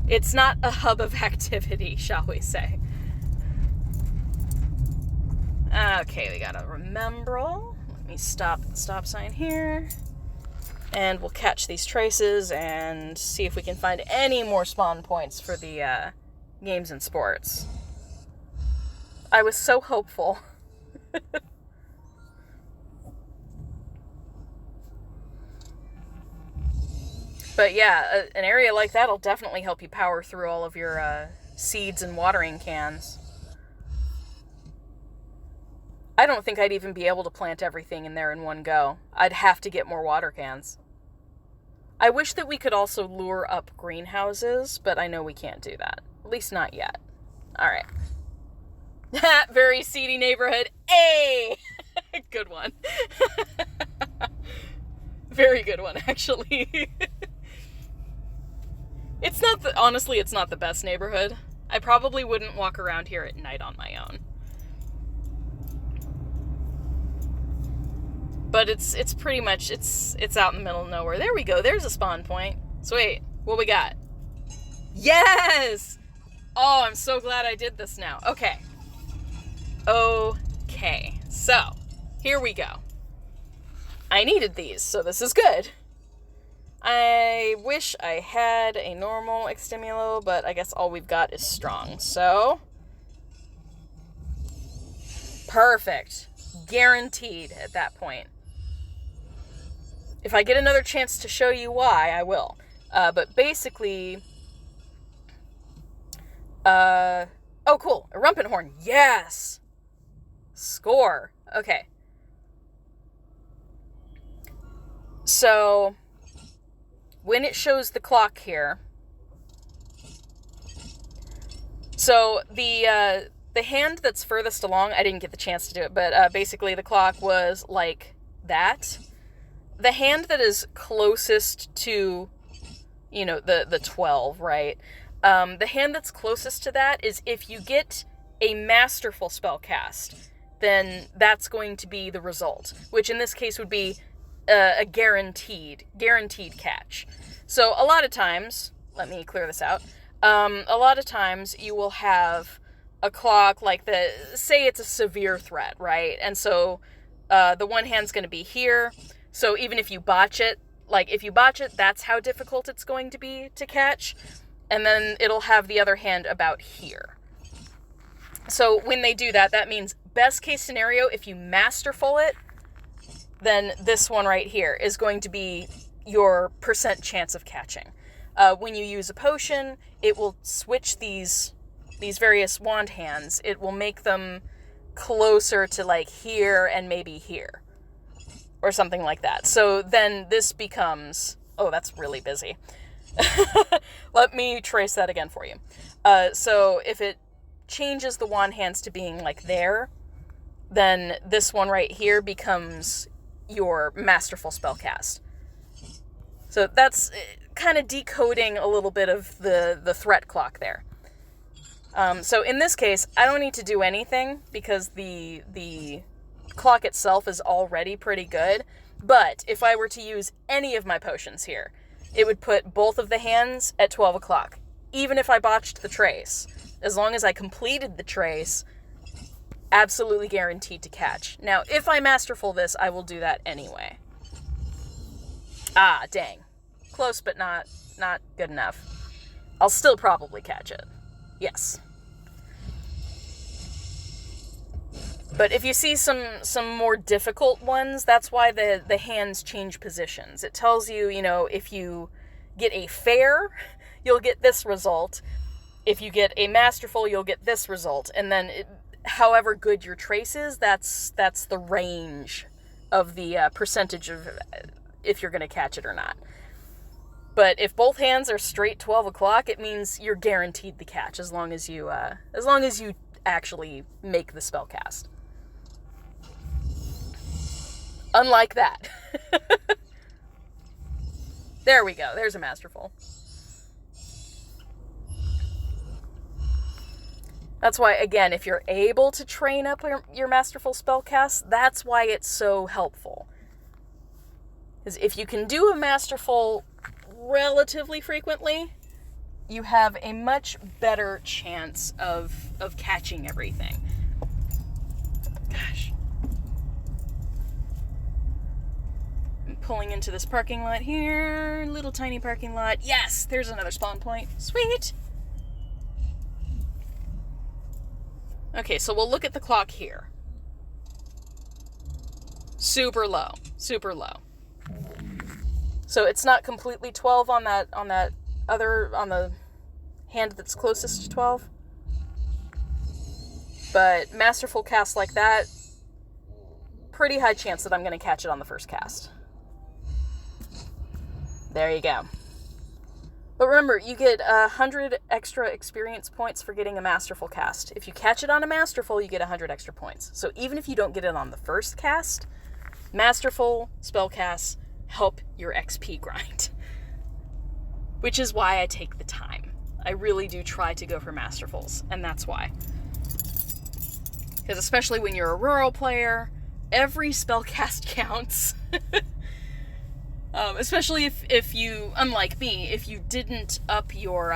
It's not a hub of activity, shall we say. Okay, we got a remembrall. Let me stop at the stop sign here. And we'll catch these traces and see if we can find any more spawn points for the games and sports. I was so hopeful. But yeah, an area like that will definitely help you power through all of your seeds and watering cans. I don't think I'd even be able to plant everything in there in one go. I'd have to get more water cans. I wish that we could also lure up greenhouses, but I know we can't do that. At least not yet. Alright. Very seedy neighborhood. Hey! Good one. Very good one, actually. Honestly, it's not the best neighborhood. I probably wouldn't walk around here at night on my own. But it's pretty much, it's out in the middle of nowhere. There we go, there's a spawn point. So wait, what we got? Yes! Oh, I'm so glad I did this now. Okay. Okay, so, here we go. I needed these, so this is good. I wish I had a normal Extimulo, but I guess all we've got is strong, so... Perfect. Guaranteed at that point. If I get another chance to show you why, I will. But basically... oh, cool. A Rumpenhorn. Yes! Score. Okay. So... when it shows the clock here, so the hand that's furthest along, I didn't get the chance to do it, but basically the clock was like that. The hand that is closest to, you know, the 12, right? The hand that's closest to that is if you get a masterful spell cast, then that's going to be the result, which in this case would be a guaranteed catch. So a lot of times, let me clear this out, a lot of times you will have a clock like say it's a severe threat, right? And so the one hand's going to be here, so even if you botch it, that's how difficult it's going to be to catch, and then it'll have the other hand about here. So when they do that, that means best case scenario, if you masterful it, then this one right here is going to be your % chance of catching. When you use a potion, it will switch these various wand hands. It will make them closer to like here and maybe here, or something like that. So then this becomes... oh, that's really busy. Let me trace that again for you. So if it changes the wand hands to being like there, then this one right here becomes your masterful spellcast. So that's kind of decoding a little bit of the threat clock there. So in this case, I don't need to do anything because the clock itself is already pretty good. But if I were to use any of my potions here, it would put both of the hands at 12 o'clock. Even if I botched the trace. As long as I completed the trace, absolutely guaranteed to catch. Now, if I masterful this, I will do that anyway. Ah, dang. Close, but not good enough. I'll still probably catch it. Yes. But if you see some more difficult ones, that's why the hands change positions. It tells you, if you get a fair, you'll get this result. If you get a masterful, you'll get this result. And then, however good your trace is, that's the range of the percentage of if you're going to catch it or not. But if both hands are straight 12 o'clock, it means you're guaranteed the catch as long as you actually make the spell cast. Unlike that. There we go. There's a masterful. That's why, again, if you're able to train up your masterful spellcast, that's why it's so helpful. Because if you can do a masterful relatively frequently, you have a much better chance of catching everything. Gosh. I'm pulling into this parking lot here. Little tiny parking lot. Yes, there's another spawn point. Sweet! Okay, so we'll look at the clock here. Super low. Super low. So it's not completely 12 on the hand that's closest to 12. But masterful cast like that, pretty high chance that I'm going to catch it on the first cast. There you go. But remember, you get 100 extra experience points for getting a masterful cast. If you catch it on a masterful, you get 100 extra points. So even if you don't get it on the first cast, masterful spell casts help your XP grind. Which is why I take the time. I really do try to go for masterfuls, and that's why. Because especially when you're a rural player, every spell cast counts. Especially if you, unlike me, if you didn't up your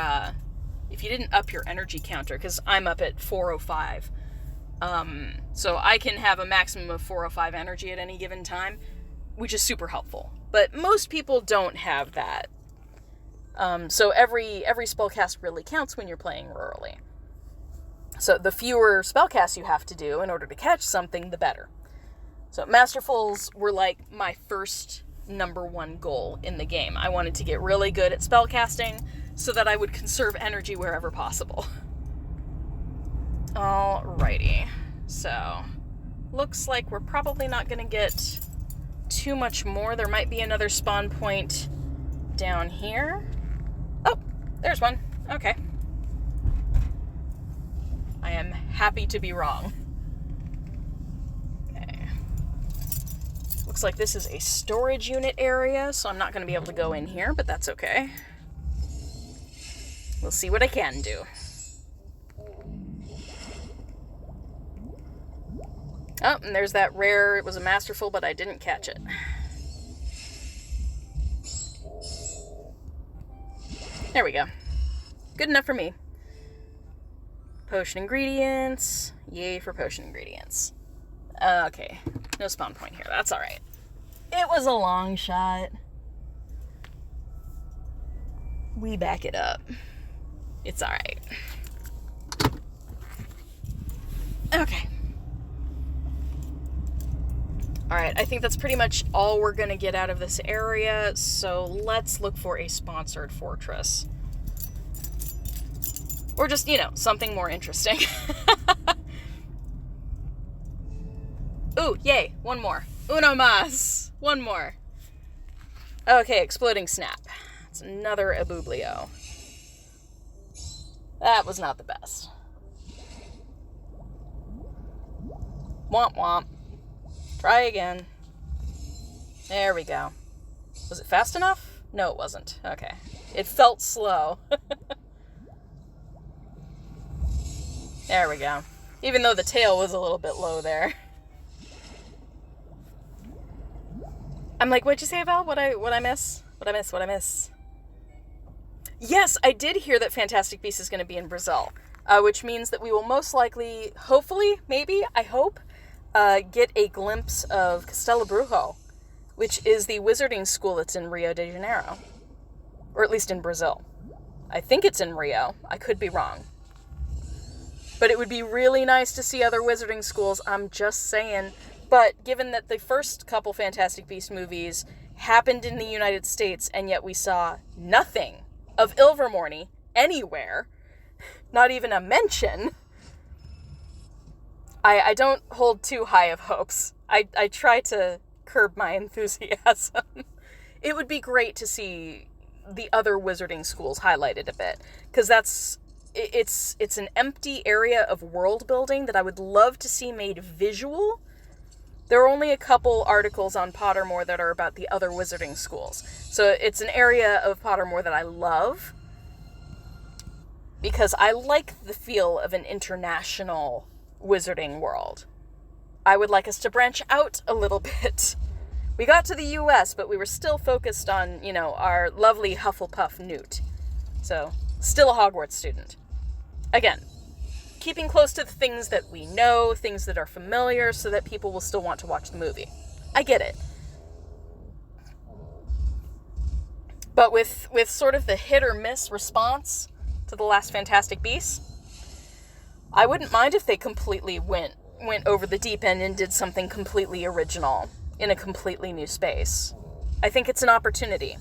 energy counter, because I'm up at 405. So I can have a maximum of 405 energy at any given time, which is super helpful. But most people don't have that. So every spellcast really counts when you're playing rurally. So the fewer spellcasts you have to do in order to catch something, the better. So masterfuls were like my first number one goal in the game. I wanted to get really good at spellcasting so that I would conserve energy wherever possible. Alrighty. So, looks like we're probably not going to get too much more. There might be another spawn point down here. Oh, there's one. Okay. I am happy to be wrong. Okay. Looks like this is a storage unit area, so I'm not going to be able to go in here, but that's okay. We'll see what I can do. Oh, and there's that rare, it was a masterful, but I didn't catch it. There we go. Good enough for me. Potion ingredients. Yay for potion ingredients. Okay. No spawn point here. That's alright. It was a long shot. We back it up. It's alright. Okay. Alright, I think that's pretty much all we're going to get out of this area, so let's look for a sponsored fortress. Or just, something more interesting. Ooh, yay, one more. Uno más. One more. Okay, Exploding Snap. It's another Abublio. That was not the best. Womp womp. Try again. There we go. Was it fast enough? No, it wasn't. Okay. It felt slow. There we go. Even though the tail was a little bit low there. I'm like, what'd you say, Val? What I miss? What I miss? Yes, I did hear that Fantastic Beasts is going to be in Brazil. which means that we will most likely, hopefully, maybe, I hope, get a glimpse of Castelo Brujo, which is the wizarding school that's in Rio de Janeiro. Or at least in Brazil. I think it's in Rio. I could be wrong. But it would be really nice to see other wizarding schools, I'm just saying. But given that the first couple Fantastic Beasts movies happened in the United States, and yet we saw nothing of Ilvermorny anywhere, not even a mention, I don't hold too high of hopes. I try to curb my enthusiasm. It would be great to see the other wizarding schools highlighted a bit, because it's an empty area of world building that I would love to see made visual. There are only a couple articles on Pottermore that are about the other wizarding schools, so it's an area of Pottermore that I love, because I like the feel of an international wizarding world. I would like us to branch out a little bit. We got to the US, but we were still focused on, our lovely Hufflepuff Newt. So, still a Hogwarts student. Again, keeping close to the things that we know, things that are familiar, so that people will still want to watch the movie. I get it. But with sort of the hit or miss response to the last Fantastic Beasts, I wouldn't mind if they completely went over the deep end and did something completely original in a completely new space. I think it's an opportunity.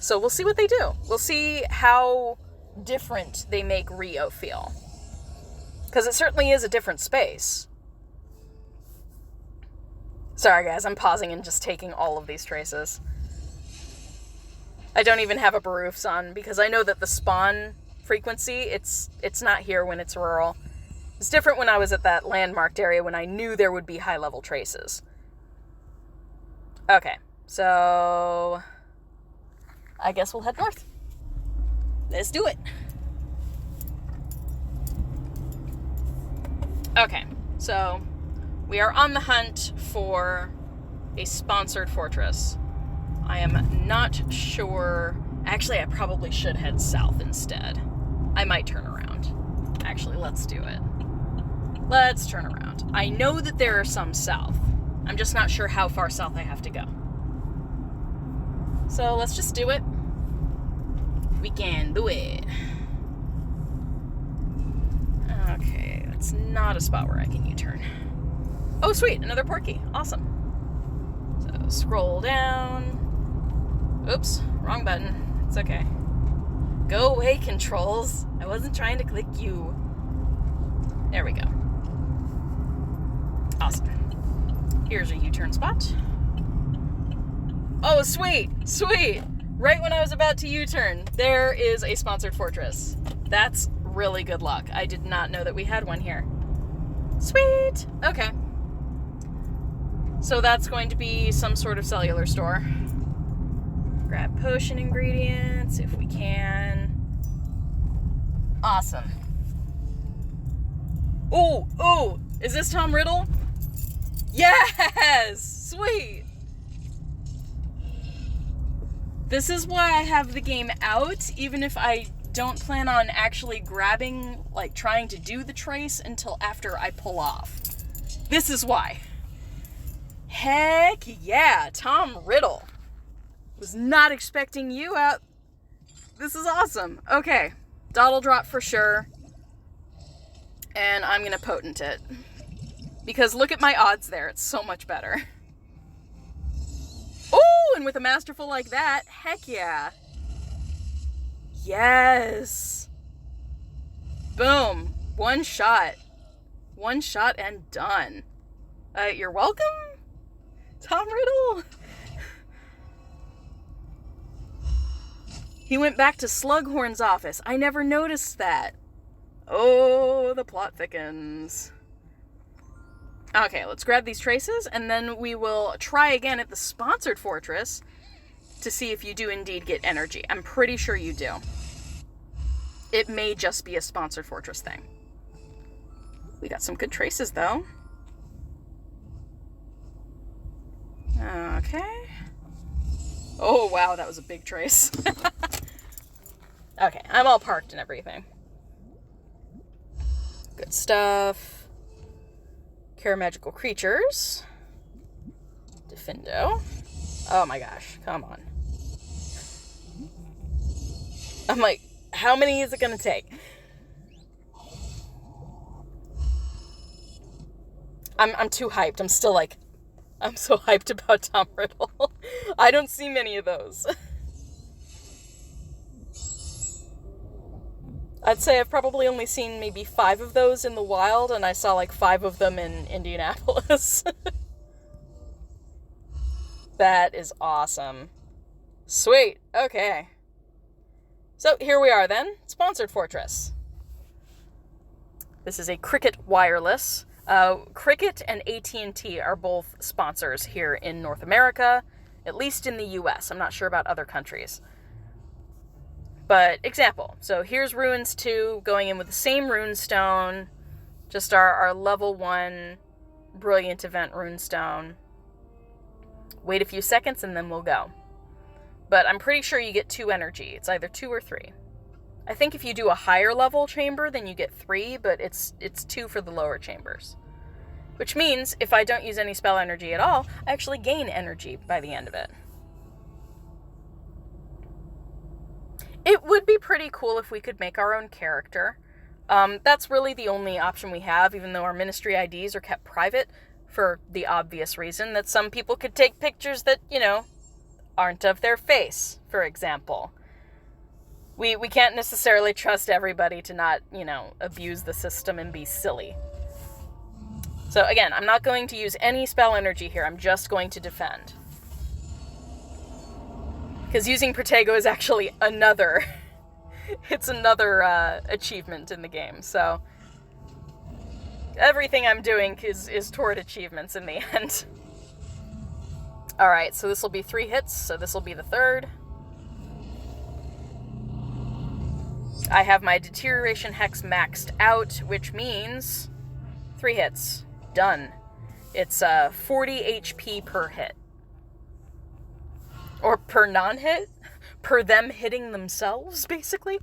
So we'll see what they do. We'll see how different they make Rio feel. Because it certainly is a different space. Sorry guys, I'm pausing and just taking all of these traces. I don't even have a Baroufs on, because I know that the spawn frequency, it's not here when it's rural. It's different when I was at that landmarked area when I knew there would be high-level traces. Okay, so I guess we'll head north. Let's do it. Okay, so we are on the hunt for a sponsored fortress. I am not sure. Actually, I probably should head south instead. I might turn around. Actually, let's do it. Let's turn around. I know that there are some south. I'm just not sure how far south I have to go. So let's just do it. We can do it. Okay, that's not a spot where I can U-turn. Oh, sweet, another portkey. Awesome. So scroll down. Oops, wrong button. It's okay. Go away, controls. I wasn't trying to click you. There we go. Awesome. Here's a U-turn spot. Oh, sweet, sweet. Right when I was about to U-turn, there is a sponsored fortress. That's really good luck. I did not know that we had one here. Sweet. Okay. So that's going to be some sort of cellular store. Grab potion ingredients if we can. Awesome. Oh, is this Tom Riddle? Yes! Sweet! This is why I have the game out, even if I don't plan on actually grabbing, trying to do the trace until after I pull off. This is why. Heck yeah, Tom Riddle. Was not expecting you out. This is awesome. Okay, Dottle Drop for sure. And I'm gonna potent it. Because look at my odds there, it's so much better. Oh, and with a masterful like that, heck yeah. Yes. Boom. One shot. One shot and done. You're welcome, Tom Riddle. He went back to Slughorn's office. I never noticed that. Oh, the plot thickens. Okay, let's grab these traces, and then we will try again at the sponsored fortress to see if you do indeed get energy. I'm pretty sure you do. It may just be a sponsored fortress thing. We got some good traces, though. Okay. Oh, wow, that was a big trace. Okay, I'm all parked and everything. Good stuff. Care Magical Creatures. Defendo. Oh my gosh, come on. I'm like, how many is it gonna take? I'm too hyped. I'm still like, I'm so hyped about Tom Riddle. I don't see many of those. I'd say I've probably only seen maybe 5 of those in the wild, and I saw like 5 of them in Indianapolis. That is awesome. Sweet. Okay. So here we are then. Sponsored Fortress. This is a Cricket Wireless. Cricket and AT&T are both sponsors here in North America, at least in the US. I'm not sure about other countries. But example, so here's Ruins 2 going in with the same runestone, just our level 1 Brilliant Event runestone. Wait a few seconds and then we'll go. But I'm pretty sure you get 2 energy. It's either 2 or 3. I think if you do a higher level chamber, then you get 3, but it's 2 for the lower chambers. Which means if I don't use any spell energy at all, I actually gain energy by the end of it. It would be pretty cool if we could make our own character. That's really the only option we have, even though our ministry IDs are kept private for the obvious reason that some people could take pictures that, aren't of their face, for example. We can't necessarily trust everybody to not, abuse the system and be silly. So again, I'm not going to use any spell energy here. I'm just going to defend. Because using Protego is actually another achievement in the game. So everything I'm doing is toward achievements in the end. Alright, so this will be 3 hits, so this will be the 3rd. I have my Deterioration Hex maxed out, which means 3 hits. Done. It's 40 HP per hit. Or per non-hit? Per them hitting themselves, basically.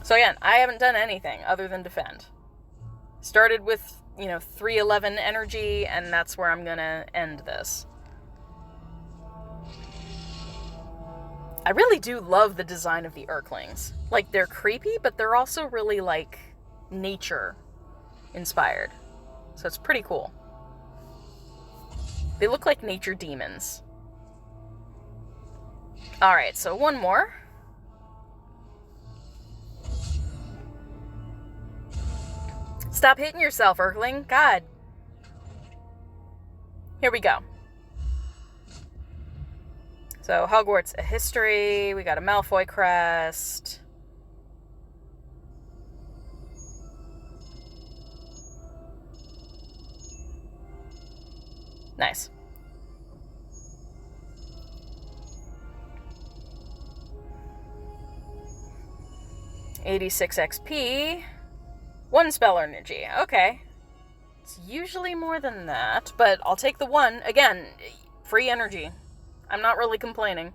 So again, I haven't done anything other than defend. Started with, 311 energy, and that's where I'm gonna end this. I really do love the design of the Urklings. Like, they're creepy, but they're also really, nature-inspired. So it's pretty cool. They look like nature demons. Alright, so one more. Stop hitting yourself, Urkling. God. Here we go. So, Hogwarts, a history. We got a Malfoy crest. Nice. $86 XP. 1 spell energy. Okay. It's usually more than that, but I'll take the 1. Again, free energy. I'm not really complaining.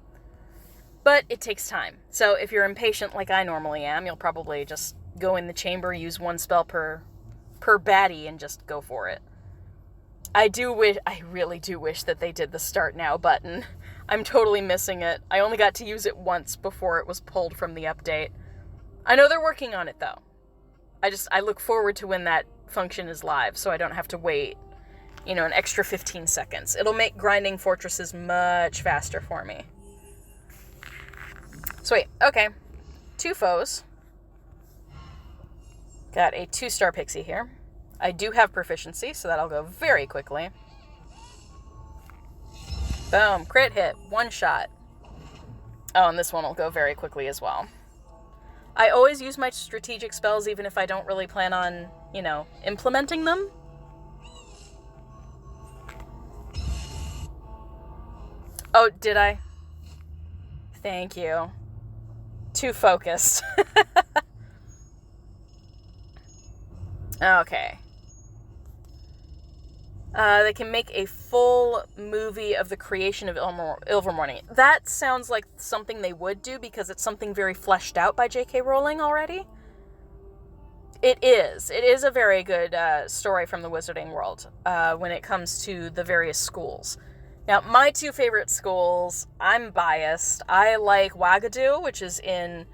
But it takes time. So if you're impatient like I normally am, you'll probably just go in the chamber, use 1 spell per baddie, and just go for it. I really do wish that they did the Start Now button. I'm totally missing it. I only got to use it once before it was pulled from the update. I know they're working on it, though. I look forward to when that function is live, so I don't have to wait, an extra 15 seconds. It'll make grinding fortresses much faster for me. Sweet. Okay. 2 foes. Got a 2-star pixie here. I do have proficiency, so that'll go very quickly. Boom. Crit hit. 1 shot. Oh, and this one will go very quickly as well. I always use my strategic spells even if I don't really plan on, implementing them. Oh, did I? Thank you. Too focused. Okay. They can make a full movie of the creation of Ilvermorny. That sounds like something they would do because it's something very fleshed out by J.K. Rowling already. It is. It is a very good story from the Wizarding World when it comes to the various schools. Now, my two favorite schools, I'm biased. I like Wagadu, which is in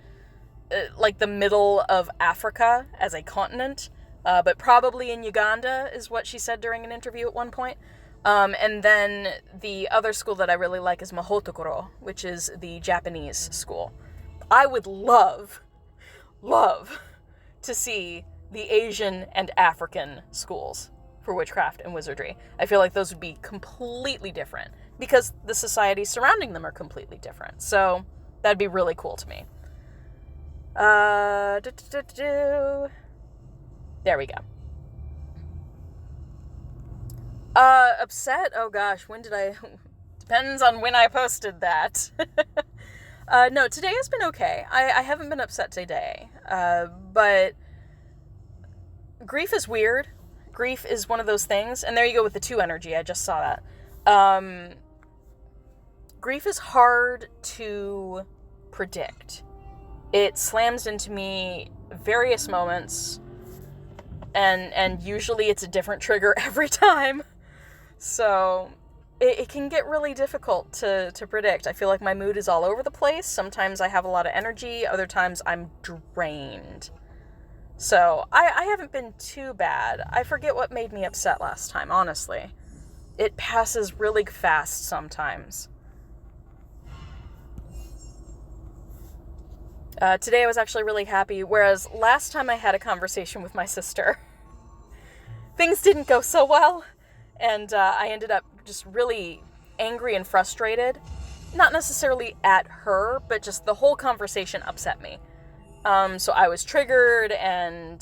like the middle of Africa as a continent, but probably in Uganda is what she said during an interview at one point. And then the other school that I really like is Mahotokoro, which is the Japanese school. I would love to see the Asian and African schools for witchcraft and wizardry. I feel like those would be completely different because the societies surrounding them are completely different. So that'd be really cool to me. There we go. Upset? Oh gosh, when did I... Depends on when I posted that. No, today has been okay. I haven't been upset today. But grief is weird. Grief is one of those things. And there you go with the 2 energy. I just saw that. Grief is hard to predict. It slams into me various moments. And usually it's a different trigger every time. So it can get really difficult to predict. I feel like my mood is all over the place. Sometimes I have a lot of energy. Other times I'm drained. So I haven't been too bad. I forget what made me upset last time, honestly. It passes really fast sometimes. Today I was actually really happy, whereas last time I had a conversation with my sister, things didn't go so well. And I ended up just really angry and frustrated. Not necessarily at her, but just the whole conversation upset me. So I was triggered, and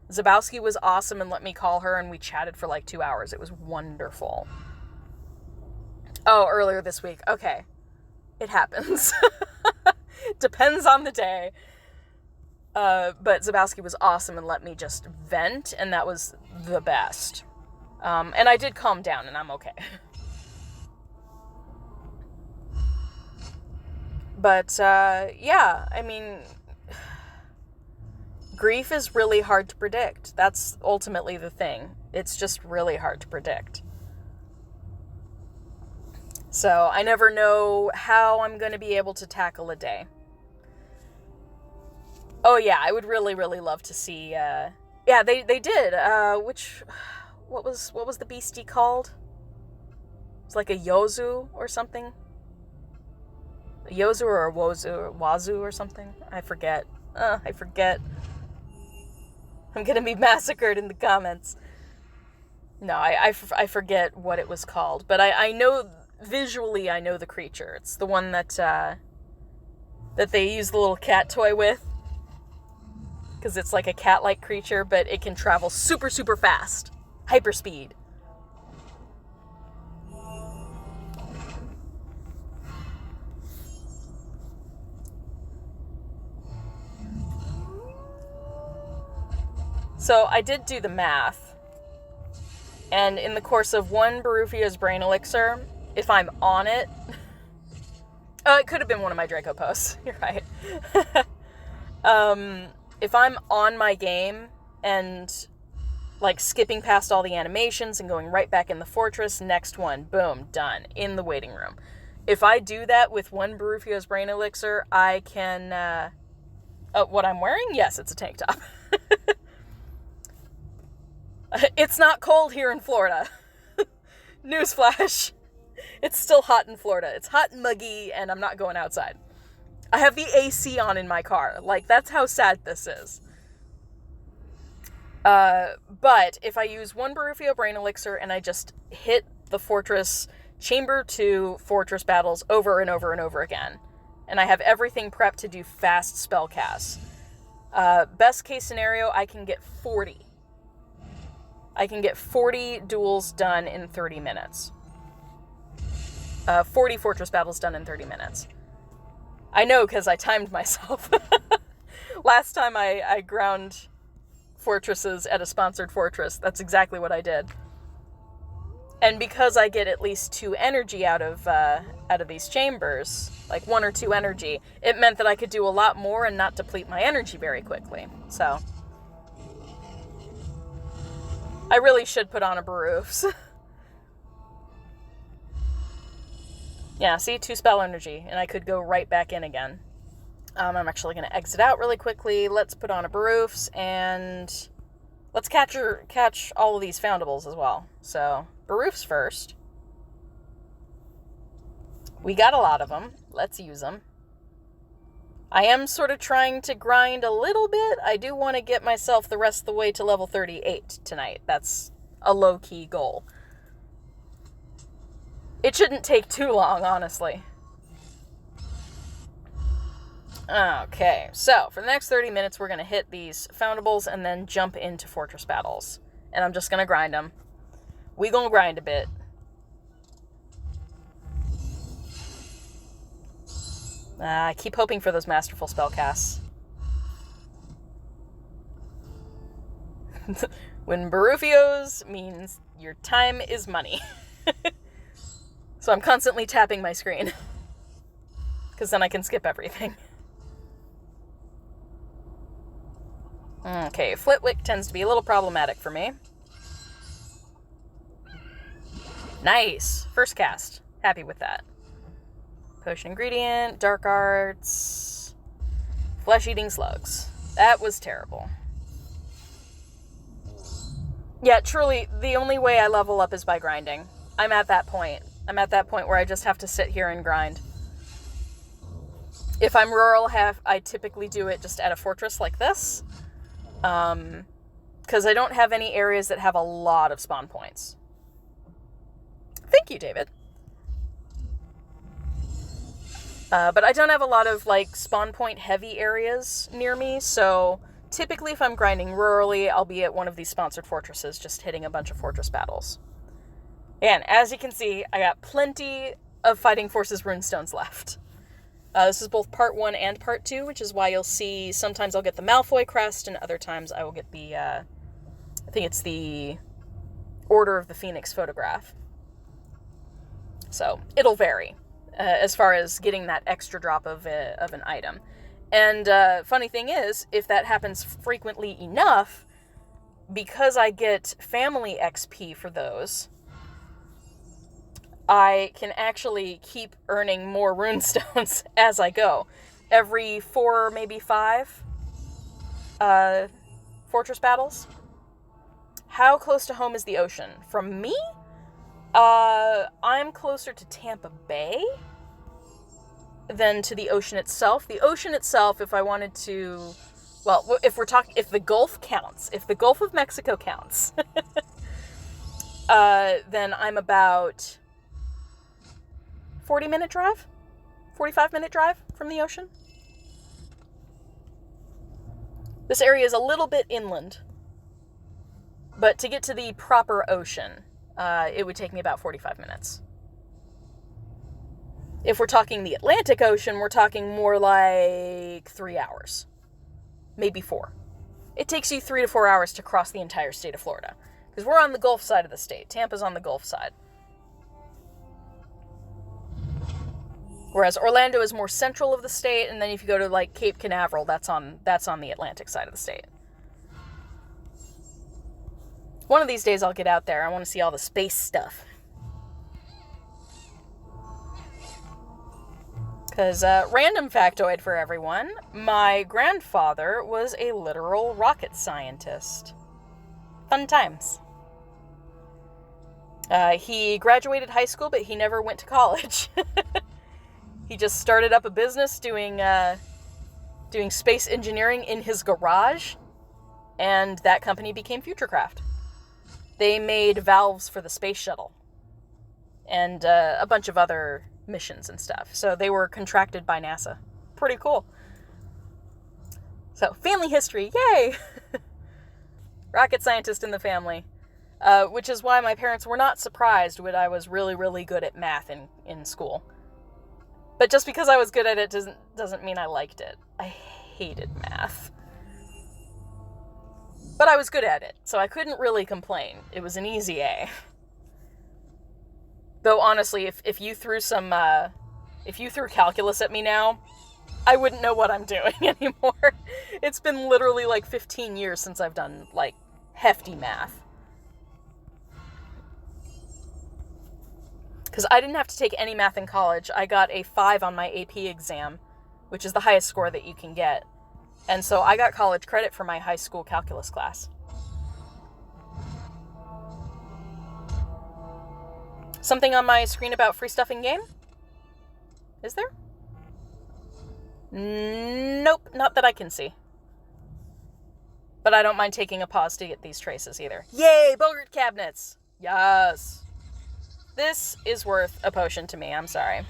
Zabowski was awesome and let me call her, and we chatted for like 2 hours. It was wonderful. Oh, earlier this week. Okay. It happens. Depends on the day. But Zabowski was awesome and let me just vent, and that was the best. And I did calm down, and I'm okay. But, yeah, I mean, grief is really hard to predict. That's ultimately the thing. It's just really hard to predict. So I never know how I'm going to be able to tackle a day. Oh, yeah, I would really, really love to see, yeah, they did, what was the beastie called? It's like a Yozu or something. A Yozu or a Wazoo or something. I forget. I'm gonna be massacred in the comments. No, I forget what it was called. But I know, visually I know the creature. It's the one that they use the little cat toy with. Because it's like a cat-like creature, but it can travel super, super fast. Hyperspeed. So I did do the math. And in the course of 1 Barufio's Brain Elixir, if I'm on it... Oh, it could have been one of my Draco posts. You're right. If I'm on my game and like skipping past all the animations and going right back in the fortress, next one, boom, done, in the waiting room. If I do that with 1 Barufio's Brain Elixir, I can, what I'm wearing? Yes, it's a tank top. It's not cold here in Florida. Newsflash. It's still hot in Florida. It's hot and muggy, and I'm not going outside. I have the AC on in my car. Like, that's how sad this is. But if I use 1 Barufio Brain Elixir and I just hit the fortress, chamber 2 fortress battles over and over and over again, and I have everything prepped to do fast spell casts, best case scenario, I can get 40. I can get 40 duels done in 30 minutes. 40 fortress battles done in 30 minutes. I know, because I timed myself. Last time I ground fortresses at a sponsored fortress, that's exactly what I did. And because I get at least 2 energy out of these chambers, like 1 or 2 energy, it meant that I could do a lot more and not deplete my energy very quickly. So, I really should put on a Baroufs. Yeah, see? 2 spell energy, and I could go right back in again. I'm actually going to exit out really quickly. Let's put on a Baroufs, and let's catch all of these foundables as well. So, Baroufs first. We got a lot of them. Let's use them. I am sort of trying to grind a little bit. I do want to get myself the rest of the way to level 38 tonight. That's a low-key goal. It shouldn't take too long, honestly. Okay, so for the next 30 minutes, we're going to hit these foundables and then jump into fortress battles. And I'm just going to grind them. We gonna grind a bit. I keep hoping for those masterful spell casts. When Barufios means your time is money. So I'm constantly tapping my screen. Because then I can skip everything. Okay, Flitwick tends to be a little problematic for me. Nice! First cast. Happy with that. Potion ingredient, dark arts, flesh-eating slugs. That was terrible. Yeah, truly, the only way I level up is by grinding. I'm at that point. I'm at that point where I just have to sit here and grind. If I'm rural, I typically do it just at a fortress like this. Because I don't have any areas that have a lot of spawn points. Thank you, David. But I don't have a lot of, like, spawn point heavy areas near me, so typically if I'm grinding rurally, I'll be at one of these sponsored fortresses, just hitting a bunch of fortress battles. And as you can see, I got plenty of Fighting Forces runestones left. This is both part 1 and part 2, which is why you'll see sometimes I'll get the Malfoy crest, and other times I will get the, I think it's the Order of the Phoenix photograph. So, it'll vary. As far as getting that extra drop of an item. And funny thing is, if that happens frequently enough, because I get family XP for those, I can actually keep earning more runestones as I go. Every 4, maybe 5 fortress battles. How close to home is the ocean? From me? I'm closer to Tampa Bay than to the ocean itself. The ocean itself, if I wanted to, well, if the Gulf counts, if the Gulf of Mexico counts, then I'm about 40-minute drive, 45-minute drive from the ocean. This area is a little bit inland, but to get to the proper ocean, it would take me about 45 minutes. If we're talking the Atlantic Ocean, we're talking more like 3 hours. Maybe 4. It takes you 3 to 4 hours to cross the entire state of Florida. Because we're on the Gulf side of the state. Tampa's on the Gulf side. Whereas Orlando is more central of the state, and then if you go to, like, Cape Canaveral, that's on the Atlantic side of the state. One of these days I'll get out there. I want to see all the space stuff. Because, random factoid for everyone, my grandfather was a literal rocket scientist. Fun times. He graduated high school, but he never went to college. He just started up a business doing space engineering in his garage, and that company became Futurecraft. They made valves for the space shuttle and a bunch of other missions and stuff. So they were contracted by NASA. Pretty cool. So, family history, yay! Rocket scientist in the family. Which is why my parents were not surprised when I was really, really good at math in school. But just because I was good at it doesn't mean I liked it. I hated math. But I was good at it, so I couldn't really complain. It was an easy A. Though honestly, if you threw calculus at me now, I wouldn't know what I'm doing anymore. It's been literally like 15 years since I've done, like, hefty math. Because I didn't have to take any math in college. I got a 5 on my AP exam, which is the highest score that you can get. And so I got college credit for my high school calculus class. Something on my screen about free stuff in game? Is there? Nope, not that I can see. But I don't mind taking a pause to get these traces either. Yay, Bogart cabinets! Yes! This is worth a potion to me, I'm sorry.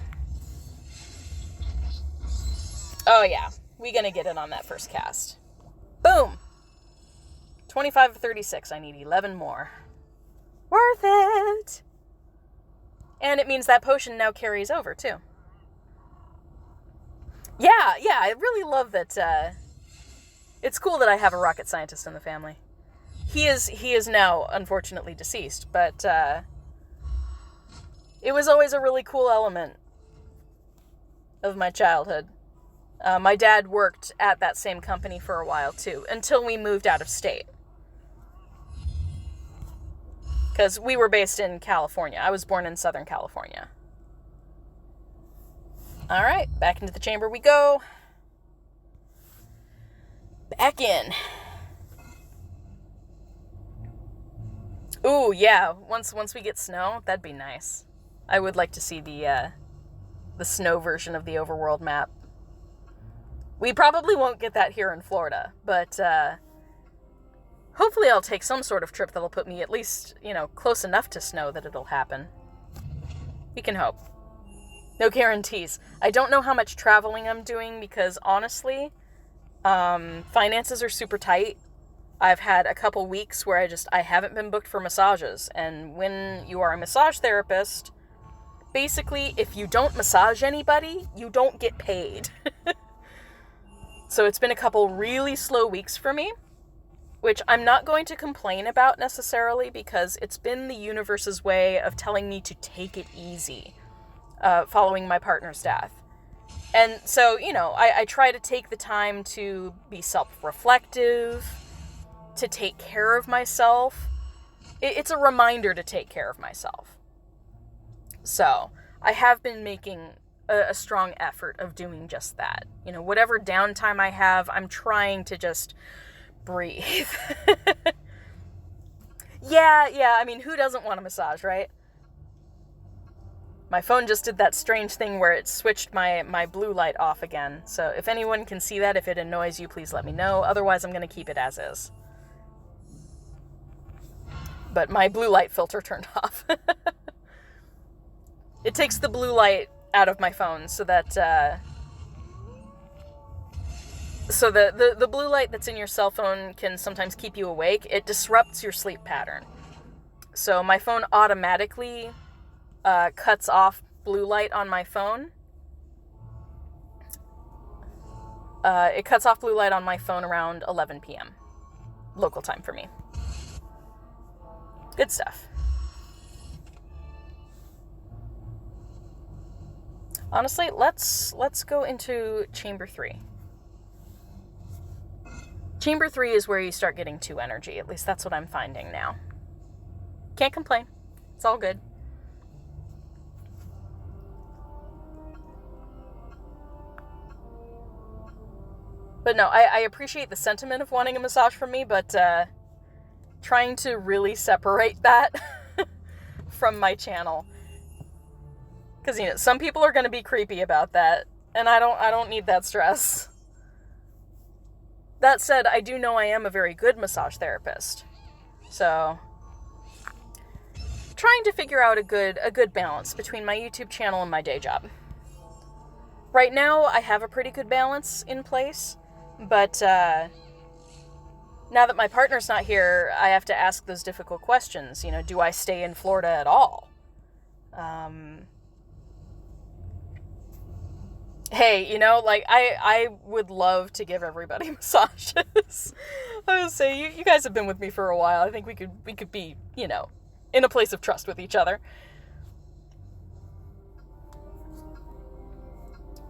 Oh yeah, we gonna get it on that first cast. Boom! 25 of 36, I need 11 more. Worth it! And it means that potion now carries over, too. Yeah, I really love that, it's cool that I have a rocket scientist in the family. He is now, unfortunately, deceased, but, it was always a really cool element of my childhood. My dad worked at that same company for a while, too, until we moved out of state. Because we were based in California. I was born in Southern California. Alright, back into the chamber we go. Back in. Ooh, yeah, once we get snow, that'd be nice. I would like to see the snow version of the overworld map. We probably won't get that here in Florida, but, hopefully I'll take some sort of trip that'll put me at least, close enough to snow that it'll happen. We can hope. No guarantees. I don't know how much traveling I'm doing because, honestly, finances are super tight. I've had a couple weeks where I haven't been booked for massages. And when you are a massage therapist, basically, if you don't massage anybody, you don't get paid. So it's been a couple really slow weeks for me, which I'm not going to complain about necessarily because it's been the universe's way of telling me to take it easy, following my partner's death. And so, I try to take the time to be self-reflective, to take care of myself. It's a reminder to take care of myself. So, I have been making a strong effort of doing just that. Whatever downtime I have, I'm trying to just breathe. Yeah, I mean, who doesn't want a massage, right? My phone just did that strange thing where it switched my blue light off again. So if anyone can see that, if it annoys you, please let me know. Otherwise, I'm going to keep it as is. But my blue light filter turned off. It takes the blue light out of my phone so that the blue light that's in your cell phone can sometimes keep you awake. It disrupts your sleep pattern. So my phone automatically cuts off blue light on my phone. It cuts off blue light on my phone around 11 p.m. local time for me. Good stuff. Honestly, let's go into Chamber 3. Chamber 3 is where you start getting 2 energy. At least that's what I'm finding now. Can't complain. It's all good. But no, I appreciate the sentiment of wanting a massage from me, but trying to really separate that from my channel. Because, some people are going to be creepy about that, and I don't need that stress. That said, I do know I am a very good massage therapist. So, trying to figure out a good balance between my YouTube channel and my day job. Right now, I have a pretty good balance in place, but now that my partner's not here, I have to ask those difficult questions. Do I stay in Florida at all? Hey, I would love to give everybody massages. I would say, you guys have been with me for a while. I think we could be, in a place of trust with each other.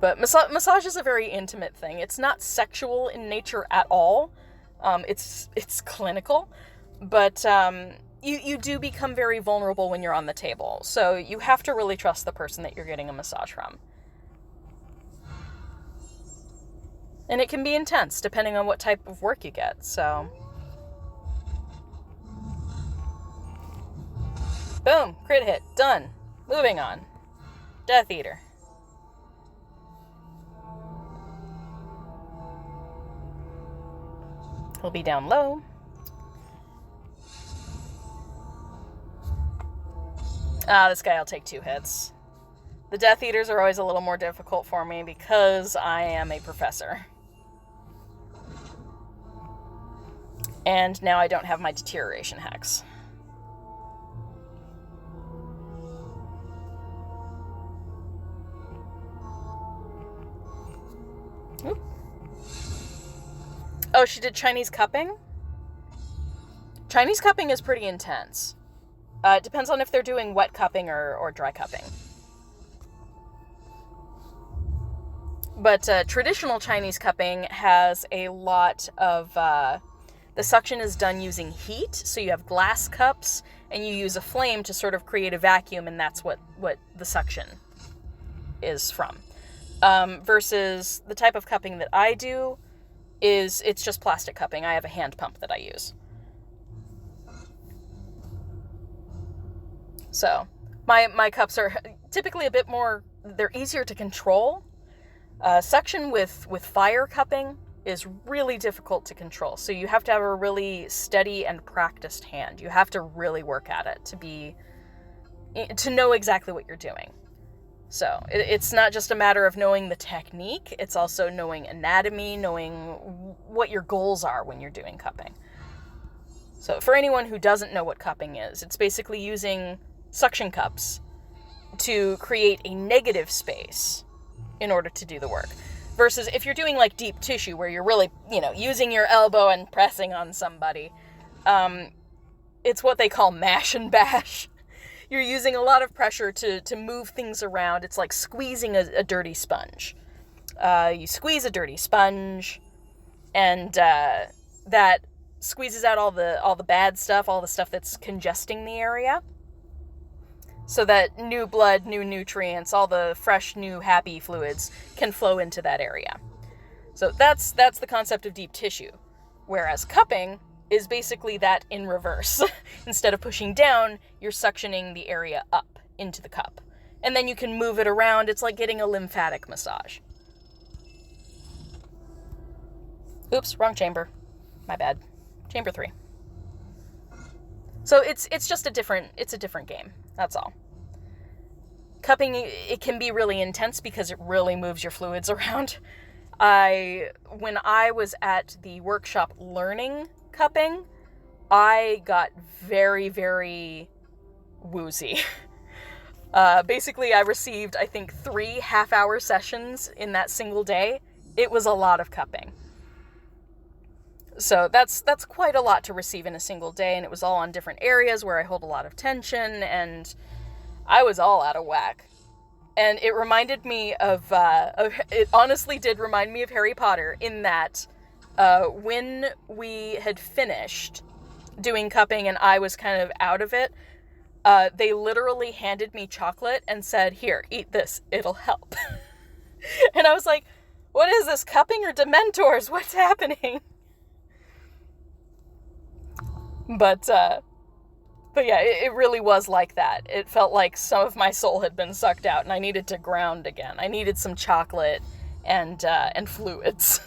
But massage is a very intimate thing. It's not sexual in nature at all. It's clinical. But you do become very vulnerable when you're on the table. So you have to really trust the person that you're getting a massage from. And it can be intense depending on what type of work you get, so. Boom, crit hit, done. Moving on. Death Eater. He'll be down low. This guy will take 2 hits. The Death Eaters are always a little more difficult for me because I am a professor. And now I don't have my deterioration hex. Oop. Oh, she did Chinese cupping? Chinese cupping is pretty intense. It depends on if they're doing wet cupping or dry cupping. But traditional Chinese cupping has a lot of... the suction is done using heat, so you have glass cups, and you use a flame to sort of create a vacuum, and that's what the suction is from. Versus the type of cupping that I do it's just plastic cupping. I have a hand pump that I use. So my cups are typically a bit more, they're easier to control. Suction with fire cupping is really difficult to control. So you have to have a really steady and practiced hand. You have to really work at it to know exactly what you're doing. So it's not just a matter of knowing the technique, it's also knowing anatomy, knowing what your goals are when you're doing cupping. So for anyone who doesn't know what cupping is, it's basically using suction cups to create a negative space in order to do the work. Versus if you're doing like deep tissue where you're really, using your elbow and pressing on somebody, it's what they call mash and bash. You're using a lot of pressure to move things around. It's like squeezing a dirty sponge. You squeeze a dirty sponge, and that squeezes out all the bad stuff, all the stuff that's congesting the area, so that new blood, new nutrients, all the fresh, new, happy fluids can flow into that area. So that's the concept of deep tissue. Whereas cupping is basically that in reverse. Instead of pushing down, you're suctioning the area up into the cup. And then you can move it around. It's like getting a lymphatic massage. Oops, wrong chamber. My bad. Chamber 3. So it's just a different game. That's all. Cupping, it can be really intense because it really moves your fluids around. When I was at the workshop learning cupping, I got very, very woozy. Basically, I received, I think, 3 half-hour sessions in that single day. It was a lot of cupping. So that's quite a lot to receive in a single day, and it was all on different areas where I hold a lot of tension, and I was all out of whack. And it reminded me it honestly did remind me of Harry Potter in that when we had finished doing cupping and I was kind of out of it, they literally handed me chocolate and said, "Here, eat this, it'll help." And I was like, what is this, cupping or Dementors? What's happening? But yeah, it really was like that. It felt like some of my soul had been sucked out and I needed to ground again. I needed some chocolate and fluids.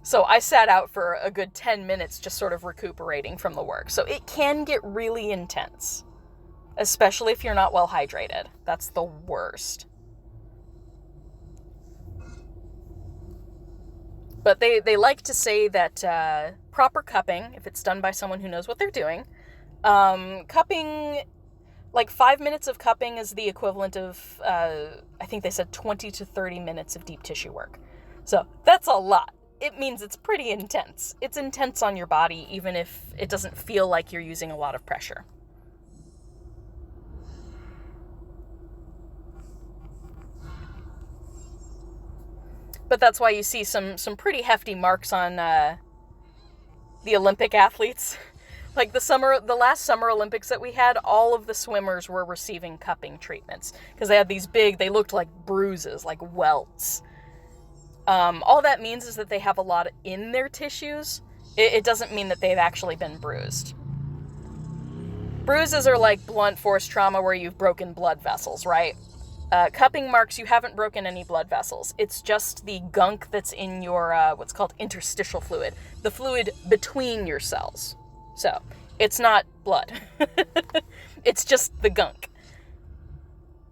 So I sat out for a good 10 minutes just sort of recuperating from the work. So it can get really intense, especially if you're not well hydrated. That's the worst. But they like to say that proper cupping, if it's done by someone who knows what they're doing, cupping, like 5 minutes of cupping is the equivalent of, I think they said 20 to 30 minutes of deep tissue work. So that's a lot. It means it's pretty intense. It's intense on your body, even if it doesn't feel like you're using a lot of pressure. But that's why you see some pretty hefty marks on the Olympic athletes. Like the last Summer Olympics that we had, all of the swimmers were receiving cupping treatments because they had these they looked like bruises, like welts. All that means is that they have a lot in their tissues. It doesn't mean that they've actually been bruised. Bruises are like blunt force trauma where you've broken blood vessels, right? Cupping marks, you haven't broken any blood vessels. It's just the gunk that's in your, what's called interstitial fluid. The fluid between your cells. So, it's not blood. It's just the gunk.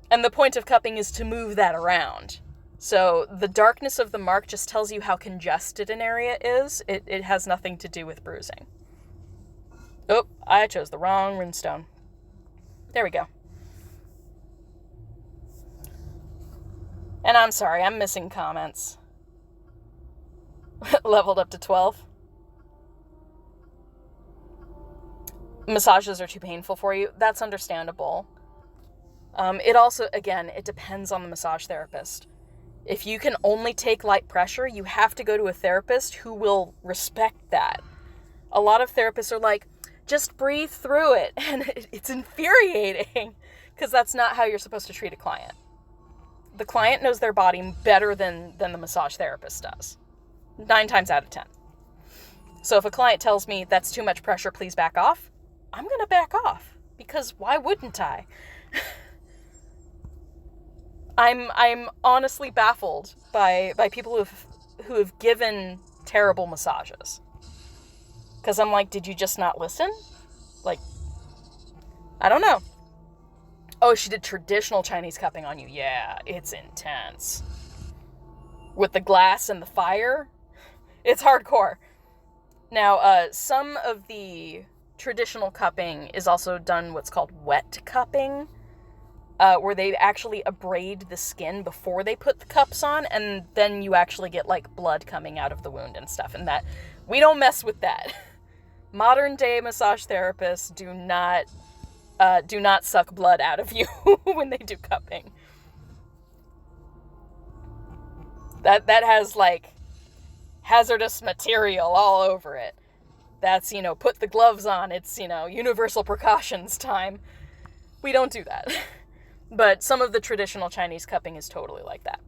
And the point of cupping is to move that around. So, the darkness of the mark just tells you how congested an area is. It has nothing to do with bruising. Oh, I chose the wrong runestone. There we go. And I'm sorry, I'm missing comments. Leveled up to 12. Massages are too painful for you. That's understandable. It also, again, it depends on the massage therapist. If you can only take light pressure, you have to go to a therapist who will respect that. A lot of therapists are like, just breathe through it. And it's infuriating because that's not how you're supposed to treat a client. The client knows their body better than the massage therapist does. 9 times out of 10. So if a client tells me that's too much pressure, please back off, I'm going to back off because why wouldn't I? I'm honestly baffled by people who have given terrible massages. Because I'm like, did you just not listen? Like, I don't know. Oh, she did traditional Chinese cupping on you. Yeah, it's intense. With the glass and the fire, it's hardcore. Now, some of the traditional cupping is also done what's called wet cupping, where they actually abrade the skin before they put the cups on, and then you actually get, like, blood coming out of the wound and stuff, and that, we don't mess with that. Modern day massage therapists do not suck blood out of you when they do cupping. That has, like, hazardous material all over it. That's, put the gloves on. It's, universal precautions time. We don't do that. But some of the traditional Chinese cupping is totally like that.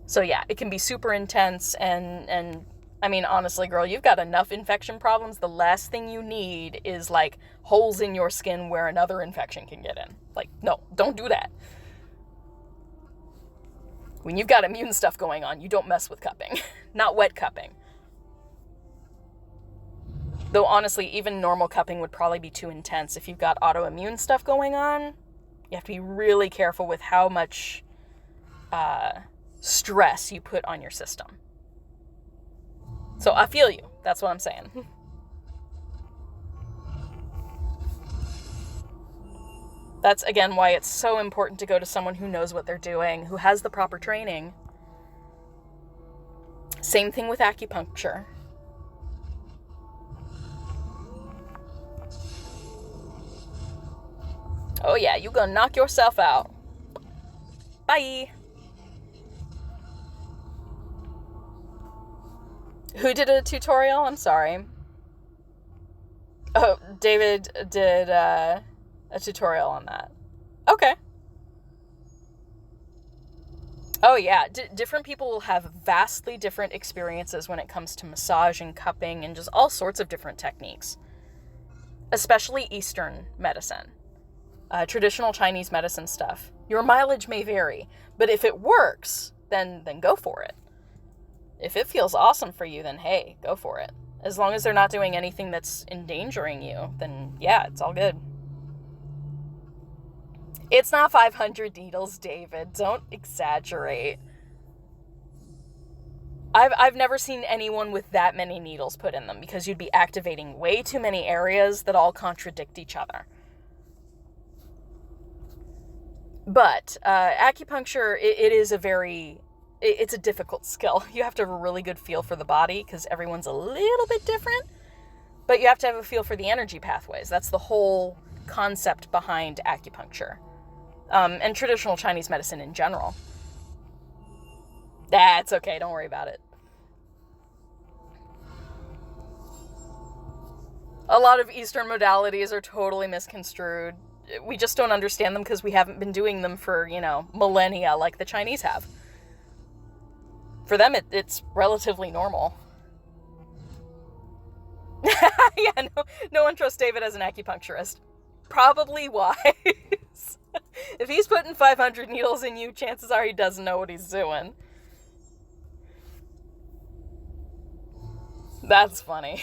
So yeah, it can be super intense and I mean, honestly, girl, you've got enough infection problems. The last thing you need is, like, holes in your skin where another infection can get in. Like, no, don't do that. When you've got immune stuff going on, you don't mess with cupping. Not wet cupping. Though, honestly, even normal cupping would probably be too intense. If you've got autoimmune stuff going on, you have to be really careful with how much stress you put on your system. So I feel you. That's what I'm saying. That's, again, why it's so important to go to someone who knows what they're doing, who has the proper training. Same thing with acupuncture. Oh yeah, you gonna knock yourself out. Bye. Who did a tutorial? I'm sorry. Oh, David did a tutorial on that. Okay. Oh yeah, different people will have vastly different experiences when it comes to massage and cupping and just all sorts of different techniques. Especially Eastern medicine. Traditional Chinese medicine stuff. Your mileage may vary, but if it works, then go for it. If it feels awesome for you, then hey, go for it. As long as they're not doing anything that's endangering you, then yeah, it's all good. It's not 500 needles, David. Don't exaggerate. I've never seen anyone with that many needles put in them because you'd be activating way too many areas that all contradict each other. But acupuncture, it is it's a difficult skill. You have to have a really good feel for the body because everyone's a little bit different. But you have to have a feel for the energy pathways. That's the whole concept behind acupuncture. And traditional Chinese medicine in general. That's okay, don't worry about it. A lot of Eastern modalities are totally misconstrued. We just don't understand them because we haven't been doing them for, millennia like the Chinese have. For them, it's relatively normal. Yeah, no one trusts David as an acupuncturist. Probably wise. If he's putting 500 needles in you, chances are he doesn't know what he's doing. That's funny.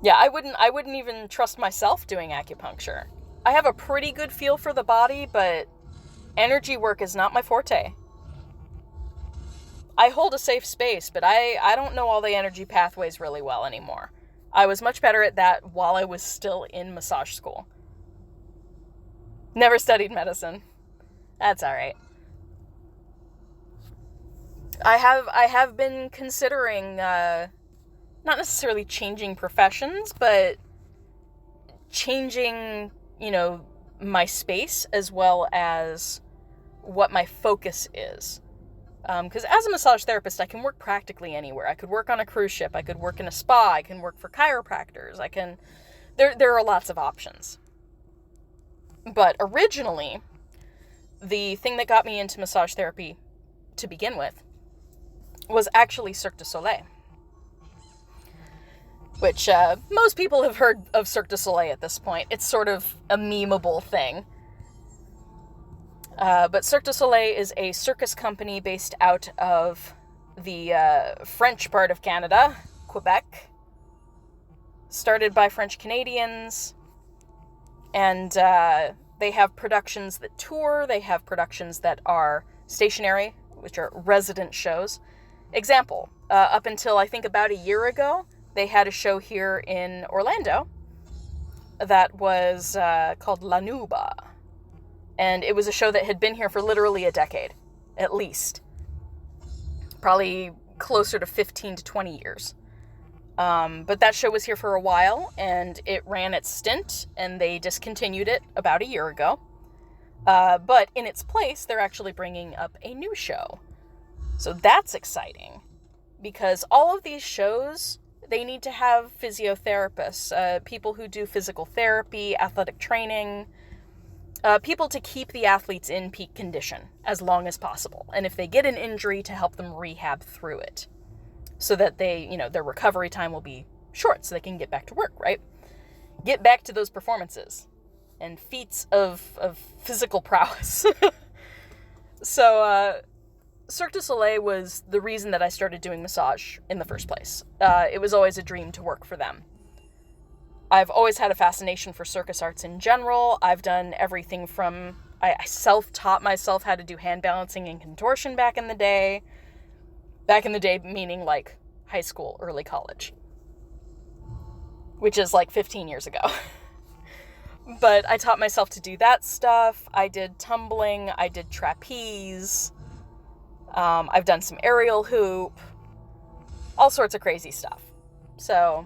Yeah, I wouldn't even trust myself doing acupuncture. I have a pretty good feel for the body, but energy work is not my forte. I hold a safe space, but I don't know all the energy pathways really well anymore. I was much better at that while I was still in massage school. Never studied medicine. That's all right. I have been considering not necessarily changing professions, but changing, my space as well as what my focus is. Because as a massage therapist, I can work practically anywhere. I could work on a cruise ship. I could work in a spa. I can work for chiropractors. There are lots of options. But originally, the thing that got me into massage therapy to begin with was actually Cirque du Soleil. Which most people have heard of Cirque du Soleil at this point. It's sort of a memeable thing. But Cirque du Soleil is a circus company based out of the French part of Canada, Quebec. Started by French Canadians. And they have productions that tour. They have productions that are stationary, which are resident shows. Example, up until I think about a year ago, they had a show here in Orlando that was called La Nuba. And it was a show that had been here for literally a decade, at least. Probably closer to 15 to 20 years. But that show was here for a while, and it ran its stint, and they discontinued it about a year ago. But in its place, they're actually bringing up a new show. So that's exciting, because all of these shows, they need to have physiotherapists, people who do physical therapy, athletic training, people to keep the athletes in peak condition as long as possible. And if they get an injury, to help them rehab through it so that their recovery time will be short so they can get back to work, right? Get back to those performances and feats of physical prowess. So, Cirque du Soleil was the reason that I started doing massage in the first place. It was always a dream to work for them. I've always had a fascination for circus arts in general. I've done everything from, I self-taught myself how to do hand balancing and contortion back in the day. Back in the day meaning like high school, early college. Which is like 15 years ago. But I taught myself to do that stuff. I did tumbling. I did trapeze. I've done some aerial hoop. All sorts of crazy stuff. So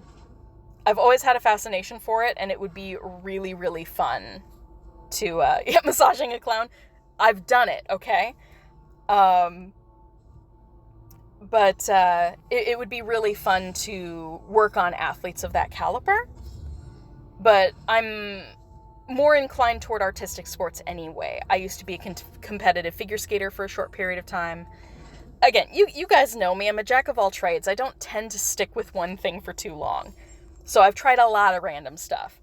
I've always had a fascination for it, and it would be really, really fun to, massaging a clown. I've done it, okay? But it would be really fun to work on athletes of that caliber. But I'm more inclined toward artistic sports anyway. I used to be a competitive figure skater for a short period of time. Again, you guys know me. I'm a jack of all trades. I don't tend to stick with one thing for too long. So I've tried a lot of random stuff.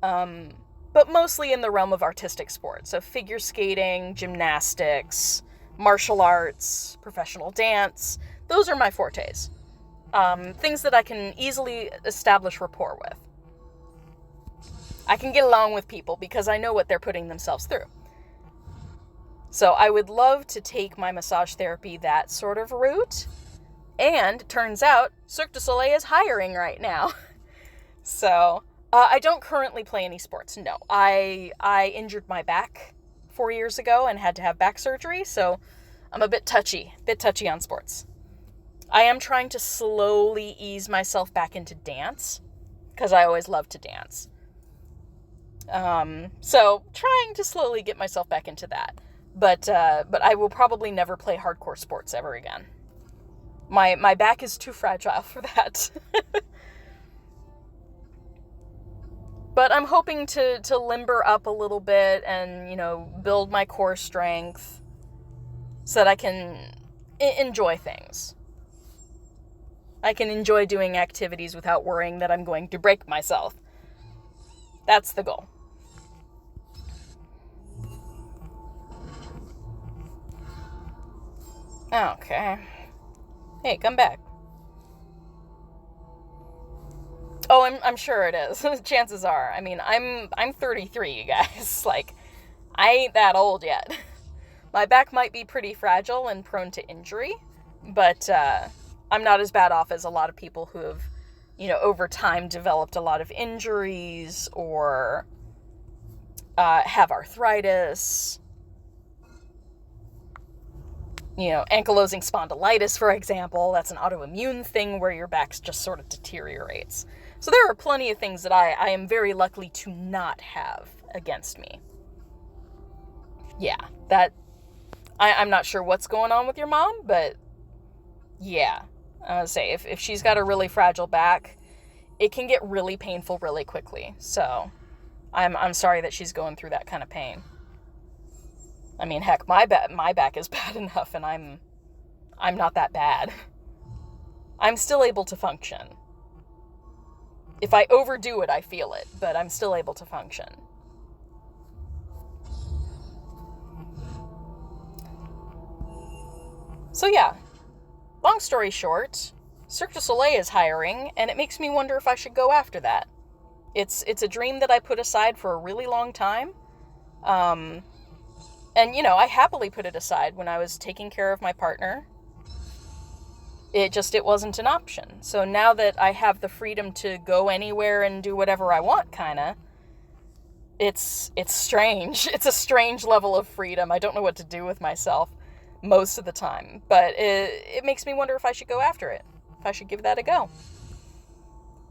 But mostly in the realm of artistic sports. So figure skating, gymnastics, martial arts, professional dance. Those are my fortes. Things that I can easily establish rapport with. I can get along with people because I know what they're putting themselves through. So I would love to take my massage therapy that sort of route. And turns out Cirque du Soleil is hiring right now. So I don't currently play any sports. No, I injured my back 4 years ago and had to have back surgery. So I'm a bit touchy on sports. I am trying to slowly ease myself back into dance because I always loved to dance. So trying to slowly get myself back into that. But I will probably never play hardcore sports ever again. My back is too fragile for that. But I'm hoping to limber up a little bit and, build my core strength so that I can enjoy things. I can enjoy doing activities without worrying that I'm going to break myself. That's the goal. Okay. Hey, come back. Oh, I'm sure it is. Chances are. I mean, I'm 33, you guys. Like, I ain't that old yet. My back might be pretty fragile and prone to injury, but I'm not as bad off as a lot of people who have, over time developed a lot of injuries or have arthritis. Ankylosing spondylitis, for example. That's an autoimmune thing where your back just sort of deteriorates. So there are plenty of things that I am very lucky to not have against me. Yeah, I'm not sure what's going on with your mom, but yeah. I would say if she's got a really fragile back, it can get really painful really quickly. So I'm sorry that she's going through that kind of pain. I mean, heck, my back is bad enough, and I'm not that bad. I'm still able to function. If I overdo it, I feel it, but I'm still able to function. So yeah, long story short, Cirque du Soleil is hiring, and it makes me wonder if I should go after that. It's a dream that I put aside for a really long time. And, I happily put it aside when I was taking care of my partner. It wasn't an option. So now that I have the freedom to go anywhere and do whatever I want, kinda, it's strange. It's a strange level of freedom. I don't know what to do with myself most of the time, but it makes me wonder if I should go after it, if I should give that a go.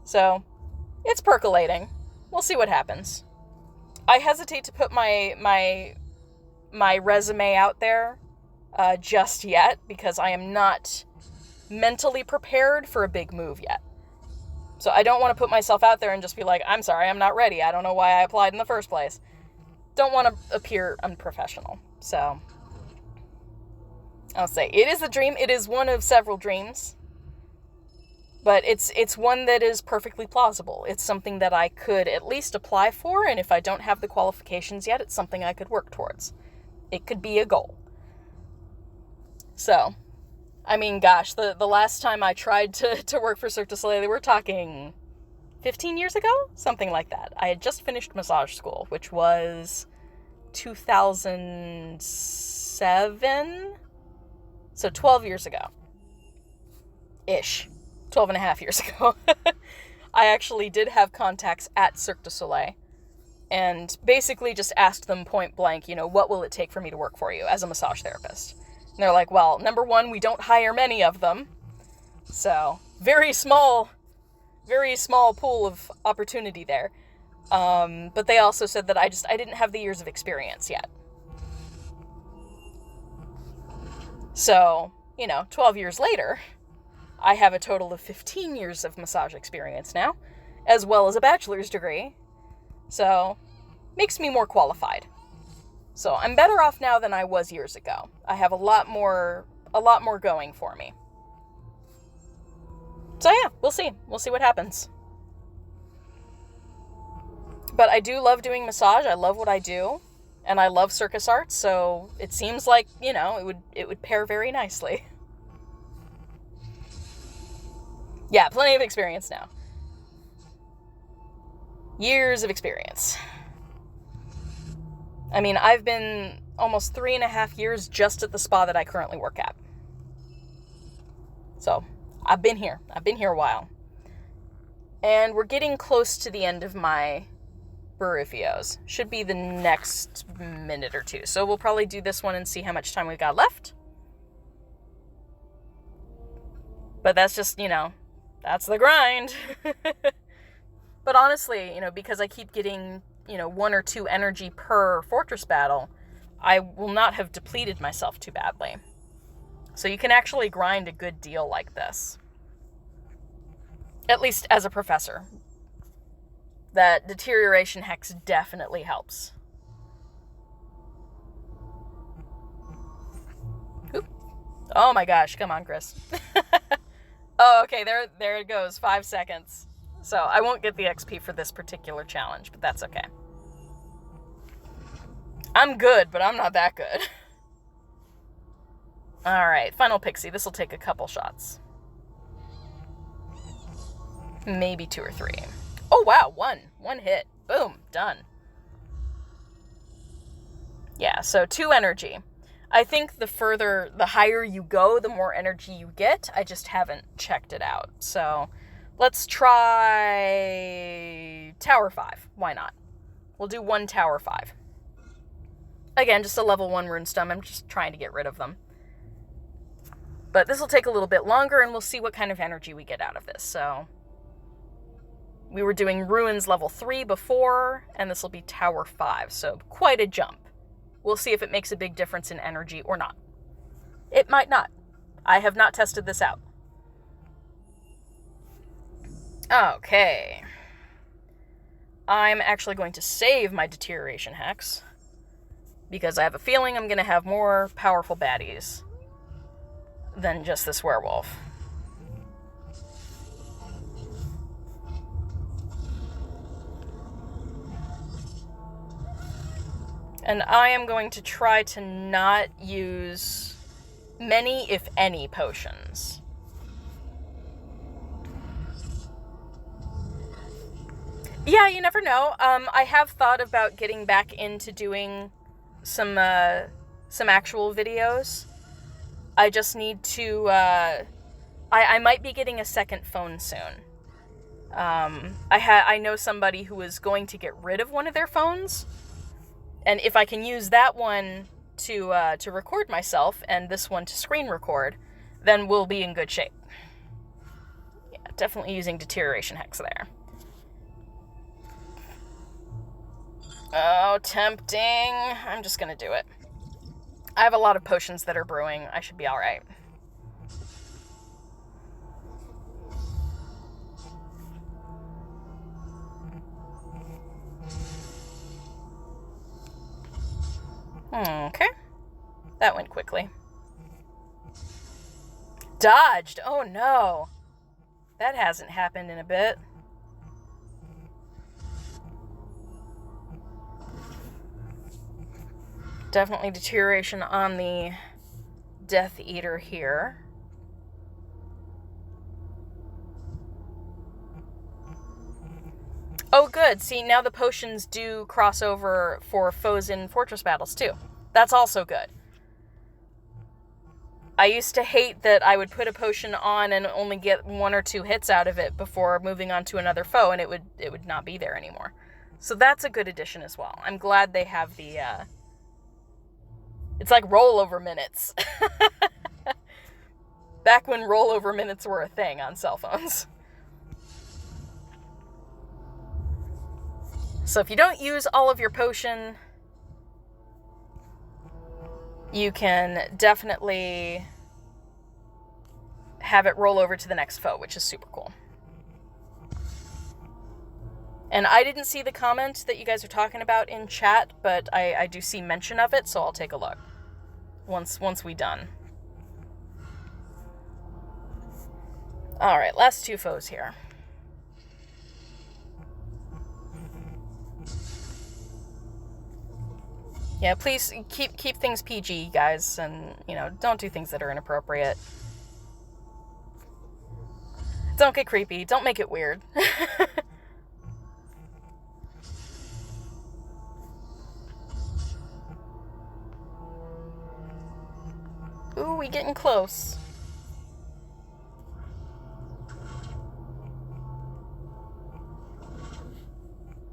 So, it's percolating. We'll see what happens. I hesitate to put my resume out there just yet because I am not mentally prepared for a big move yet. So I don't want to put myself out there and just be like, I'm sorry, I'm not ready. I don't know why I applied in the first place. Don't want to appear unprofessional. So I'll say it is a dream. It is one of several dreams. But it's one that is perfectly plausible. It's something that I could at least apply for, and if I don't have the qualifications yet, it's something I could work towards. It could be a goal. So, I mean, gosh, the last time I tried to work for Cirque du Soleil, we're talking 15 years ago? Something like that. I had just finished massage school, which was 2007? So 12 years ago. Ish. 12 and a half years ago. I actually did have contacts at Cirque du Soleil and basically just asked them point blank, what will it take for me to work for you as a massage therapist? And they're like, well, number one, we don't hire many of them. So, very small pool of opportunity there. But they also said that I didn't have the years of experience yet. So, 12 years later, I have a total of 15 years of massage experience now, as well as a bachelor's degree. So, makes me more qualified. So, I'm better off now than I was years ago. I have a lot more going for me. So yeah, we'll see. We'll see what happens. But I do love doing massage. I love what I do. And I love circus arts, so it seems like, it would pair very nicely. Yeah, plenty of experience now. Years of experience. I mean, I've been almost 3.5 years just at the spa that I currently work at. So, I've been here a while. And we're getting close to the end of my Barufios. Should be the next minute or two. So we'll probably do this one and see how much time we've got left. But that's just, that's the grind. But honestly, because I keep getting, 1 or 2 energy per fortress battle, I will not have depleted myself too badly. So you can actually grind a good deal like this. At least as a professor. That deterioration hex definitely helps. Oop. Oh my gosh, come on, Chris. Oh, okay, there it goes, 5 seconds. So I won't get the XP for this particular challenge, but that's okay. I'm good, but I'm not that good. Alright, final pixie. This will take a couple shots. Maybe 2 or 3. Oh wow, one hit. Boom, done. Yeah, so 2 energy. I think the higher you go, the more energy you get. I just haven't checked it out. So let's try Tower 5. Why not? We'll do 1 Tower 5. Again, just a level 1 runestone. I'm just trying to get rid of them. But this will take a little bit longer, and we'll see what kind of energy we get out of this. So we were doing Ruins level 3 before, and this will be Tower 5. So quite a jump. We'll see if it makes a big difference in energy or not. It might not. I have not tested this out. Okay. I'm actually going to save my deterioration hex, because I have a feeling I'm going to have more powerful baddies than just this werewolf. And I am going to try to not use many, if any, potions. Yeah, you never know. I have thought about getting back into doing some actual videos. I just need to, I might be getting a second phone soon. I know somebody who is going to get rid of one of their phones, and if I can use that one to record myself and this one to screen record, then we'll be in good shape. Yeah, definitely using deterioration hex there. Oh, tempting. I'm just gonna do it. I have a lot of potions that are brewing. I should be alright. Okay. That went quickly. Dodged! Oh no! That hasn't happened in a bit. Definitely deterioration on the Death Eater here. Oh good, see, now the potions do cross over for foes in fortress battles too. That's also good. I used to hate that I would put a potion on and only get 1 or 2 hits out of it before moving on to another foe, and it would not be there anymore. So that's a good addition as well. I'm glad they have the, it's like rollover minutes. Back when rollover minutes were a thing on cell phones. So if you don't use all of your potion, you can definitely have it roll over to the next foe, which is super cool. And I didn't see the comment that you guys are talking about in chat, but I do see mention of it, so I'll take a look once we done. Alright, last 2 foes here. Yeah, please keep things PG, guys, and, you know, don't do things that are inappropriate. Don't get creepy. Don't make it weird. Ooh, we getting close.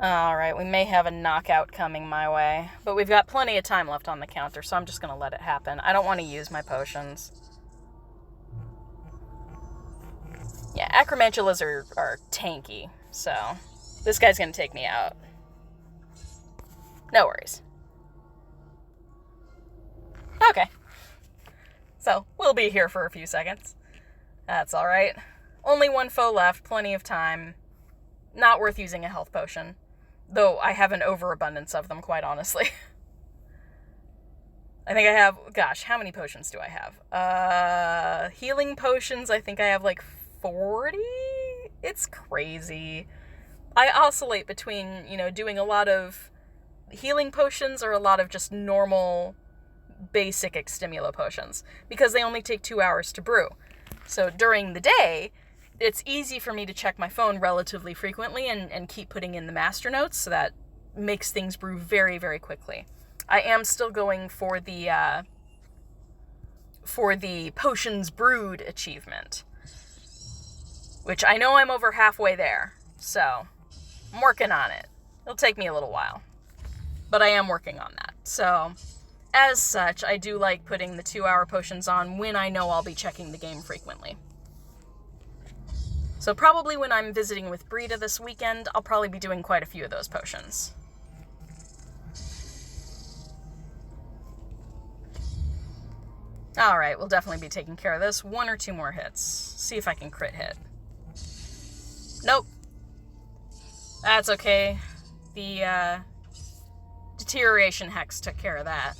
Alright, we may have a knockout coming my way, but we've got plenty of time left on the counter, so I'm just going to let it happen. I don't want to use my potions. Yeah, acromantulas are tanky, so this guy's going to take me out. No worries. Okay. So, We'll be here for a few seconds. That's alright. Only one foe left, plenty of time. Not worth using a health potion. Though I have an overabundance of them, quite honestly. I think I have, gosh, how many potions do I have? Healing potions, I think I have like 40? It's crazy. I oscillate between, doing a lot of healing potions or a lot of just normal, basic extimulo potions, because they only take 2 hours to brew. So during the day, it's easy for me to check my phone relatively frequently and keep putting in the master notes, so that makes things brew very, very quickly. I am still going for the potions brewed achievement, which I know I'm over halfway there, so I'm working on it. It'll take me a little while, but I am working on that. So as such, I do like putting the 2-hour potions on when I know I'll be checking the game frequently. So probably when I'm visiting with Brita this weekend, I'll probably be doing quite a few of those potions. Alright, we'll definitely be taking care of this. 1 or 2 more hits. See if I can crit hit. Nope. That's okay. The deterioration hex took care of that.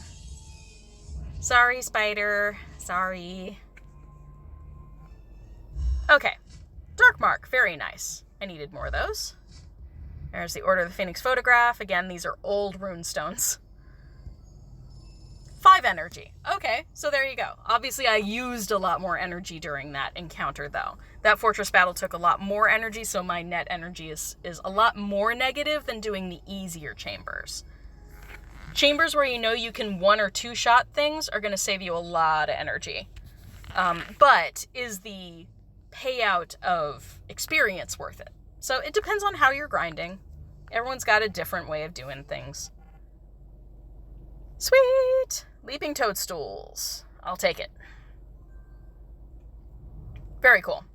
Sorry, spider. Sorry. Okay. Dark Mark. Very nice. I needed more of those. There's the Order of the Phoenix photograph. Again, these are old runestones. 5 energy. Okay, so there you go. Obviously, I used a lot more energy during that encounter, though. That fortress battle took a lot more energy, so my net energy is a lot more negative than doing the easier chambers. Chambers where you can 1 or 2 shot things are going to save you a lot of energy. But is the payout of experience worth it? So it depends on how you're grinding. Everyone's got a different way of doing things. Sweet! Leaping toadstools. I'll take it. Very cool.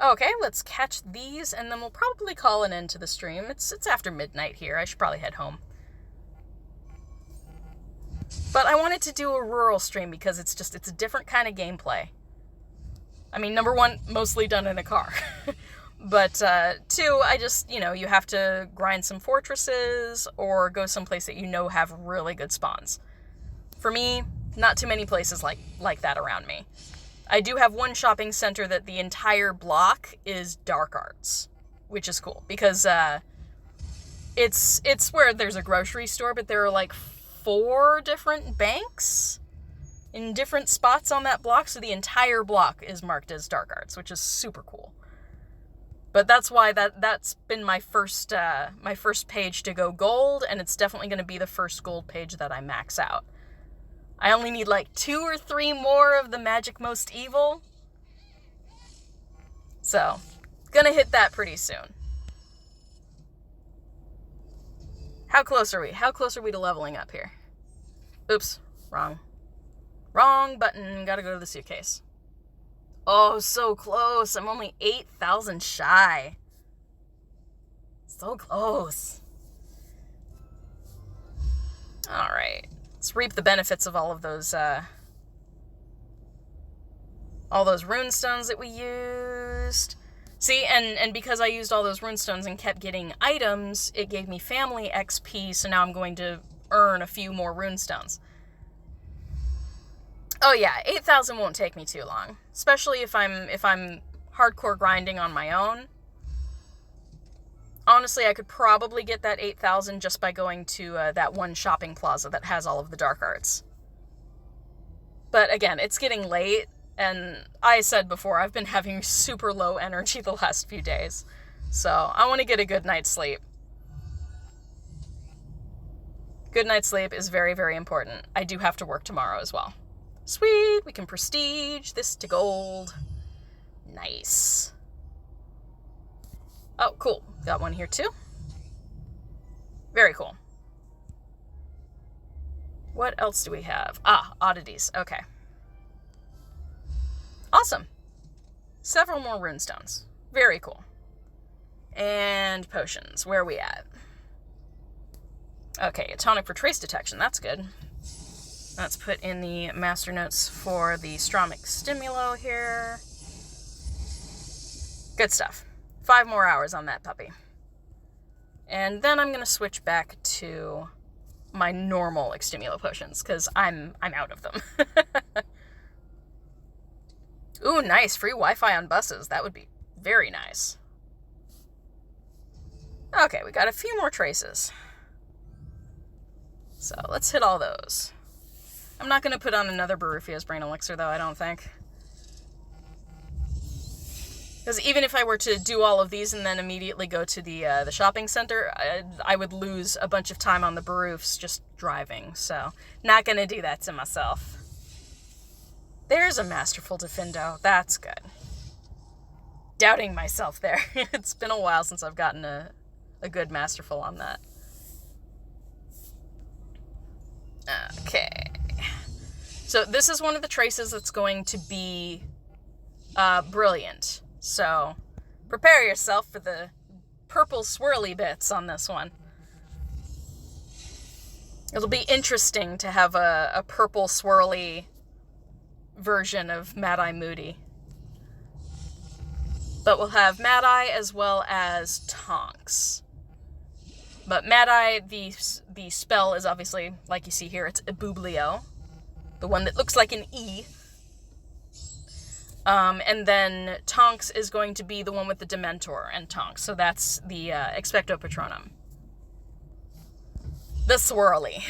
Okay, let's catch these, and then we'll probably call an end to the stream. It's after midnight here. I should probably head home. But I wanted to do a rural stream because it's a different kind of gameplay. I mean, number 1, mostly done in a car. But 2, I just, you have to grind some fortresses or go someplace that have really good spawns. For me, not too many places like that around me. I do have one shopping center that the entire block is dark arts, which is cool because it's where there's a grocery store, but there are like 4 different banks in different spots on that block, so the entire block is marked as dark arts, which is super cool. But that's why that's been my first page to go gold, and it's definitely going to be the first gold page that I max out. I only need like 2 or 3 more of the Magic Most Evil. So, gonna hit that pretty soon. How close are we? How close are we to leveling up here? Oops, wrong. Wrong button, gotta go to the suitcase. Oh, so close. I'm only 8,000 shy. So close. Alright. Let's reap the benefits of all of those runestones that we used. See, and because I used all those runestones and kept getting items, it gave me family XP, so now I'm going to earn a few more runestones. Oh yeah, 8,000 won't take me too long, especially if I'm hardcore grinding on my own. Honestly, I could probably get that 8,000 just by going to that one shopping plaza that has all of the dark arts. But again, it's getting late, and I said before, I've been having super low energy the last few days. So I want to get a good night's sleep. Good night's sleep is very, very important. I do have to work tomorrow as well. Sweet, we can prestige this to gold. Nice. Oh, cool. Got one here too. Very cool. What else do we have? Ah, oddities. Okay. Awesome. Several more runestones. Very cool. And potions. Where are we at? Okay, a tonic for trace detection. That's good. Let's put in the master notes for the Strong Extimulo here. Good stuff. 5 more hours on that puppy. And then I'm going to switch back to my normal Extimulo potions, because I'm out of them. Ooh, nice. Free Wi-Fi on buses. That would be very nice. Okay, we got a few more traces. So let's hit all those. I'm not going to put on another Baruffia's Brain Elixir, though, I don't think. Because even if I were to do all of these and then immediately go to the shopping center, I would lose a bunch of time on the Baroufs just driving. So, not going to do that to myself. There's a Masterful Diffindo. That's good. Doubting myself there. It's been a while since I've gotten a good Masterful on that. Okay. So this is one of the traces that's going to be brilliant. So prepare yourself for the purple swirly bits on this one. It'll be interesting to have a purple swirly version of Mad Eye Moody. But we'll have Mad Eye as well as Tonks. But Mad Eye, the spell is obviously, like you see here, it's Ibublio. The one that looks like an E. And then Tonks is going to be the one with the Dementor and Tonks. So that's the Expecto Patronum. The swirly.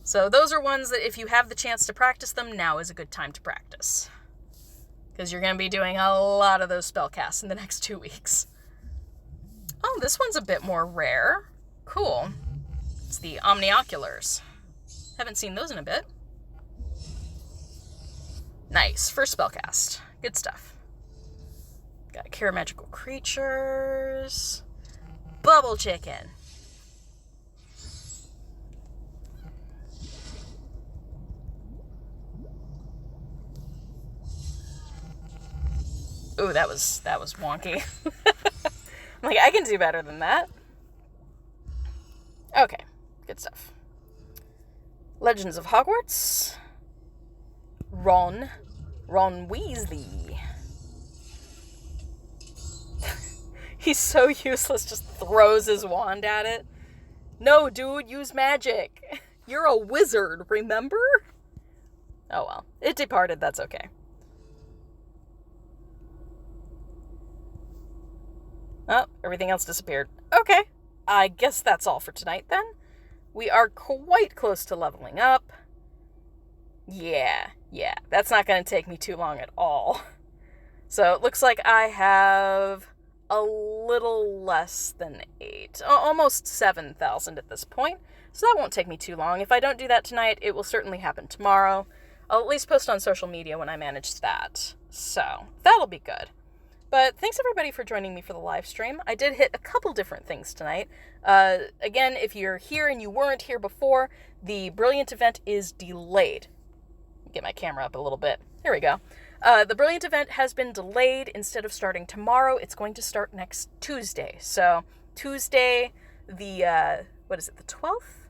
So those are ones that if you have the chance to practice them, now is a good time to practice. Because you're going to be doing a lot of those spell casts in the next 2 weeks. Oh, this one's a bit more rare. Cool. It's the Omnioculars. Haven't seen those in a bit. Nice. First spellcast. Good stuff. Got Cure Magical Creatures. Bubble Chicken. Ooh, that was wonky. I'm like, I can do better than that. Okay. Good stuff. Legends of Hogwarts. Ron Weasley. He's so useless, just throws his wand at it. No, dude, use magic. You're a wizard, remember? Oh well, it departed, that's okay. Oh, everything else disappeared. Okay, I guess that's all for tonight then. We are quite close to leveling up. Yeah, that's not going to take me too long at all. So it looks like I have a little less than 8, almost 7,000 at this point. So that won't take me too long. If I don't do that tonight, it will certainly happen tomorrow. I'll at least post on social media when I manage that. So that'll be good. But thanks everybody for joining me for the live stream. I did hit a couple different things tonight. Again, if you're here and you weren't here before, the Brilliant event is delayed. Get my camera up a little bit. Here we go. The Brilliant event has been delayed. Instead of starting tomorrow, it's going to start next Tuesday. So Tuesday, the, what is it, the 12th?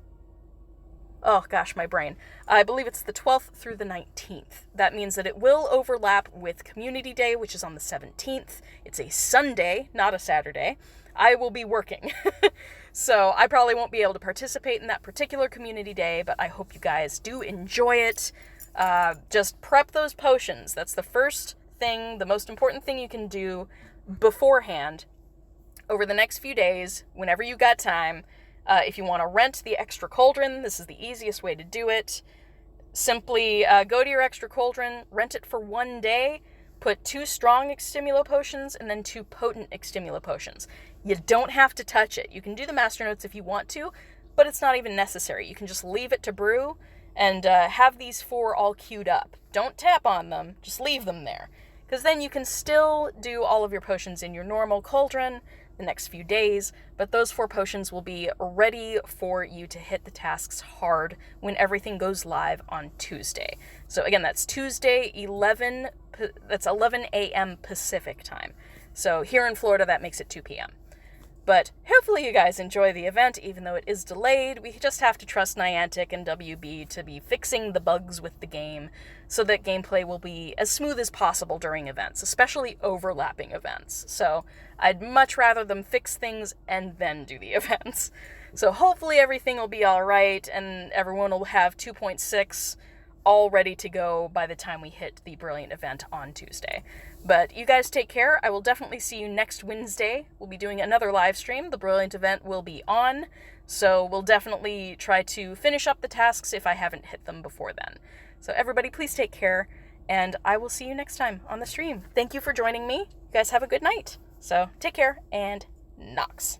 Oh gosh, my brain. I believe it's the 12th through the 19th. That means that it will overlap with Community Day, which is on the 17th. It's a Sunday, not a Saturday. I will be working. So I probably won't be able to participate in that particular Community Day, but I hope you guys do enjoy it. Just prep those potions. That's the first thing, the most important thing you can do beforehand over the next few days, whenever you got time. If you want to rent the extra cauldron, this is the easiest way to do it. Simply go to your extra cauldron, rent it for 1 day, put 2 strong Extimulo potions and then 2 potent Extimulo potions. You don't have to touch it. You can do the master notes if you want to, but it's not even necessary. You can just leave it to brew and have these 4 all queued up. Don't tap on them, just leave them there. Because then you can still do all of your potions in your normal cauldron the next few days, but those 4 potions will be ready for you to hit the tasks hard when everything goes live on Tuesday. So again, that's Tuesday, 11 a.m. Pacific time. So here in Florida, that makes it 2 p.m. But hopefully you guys enjoy the event, even though it is delayed. We just have to trust Niantic and WB to be fixing the bugs with the game so that gameplay will be as smooth as possible during events, especially overlapping events. So I'd much rather them fix things and then do the events. So hopefully everything will be alright and everyone will have 2.6 all ready to go by the time we hit the Brilliant event on Tuesday. But you guys take care. I will definitely see you next Wednesday. We'll be doing another live stream. The Brilliant event will be on, so we'll definitely try to finish up the tasks if I haven't hit them before then. So everybody, please take care, and I will see you next time on the stream. Thank you for joining me. You guys have a good night. So take care, and Nox.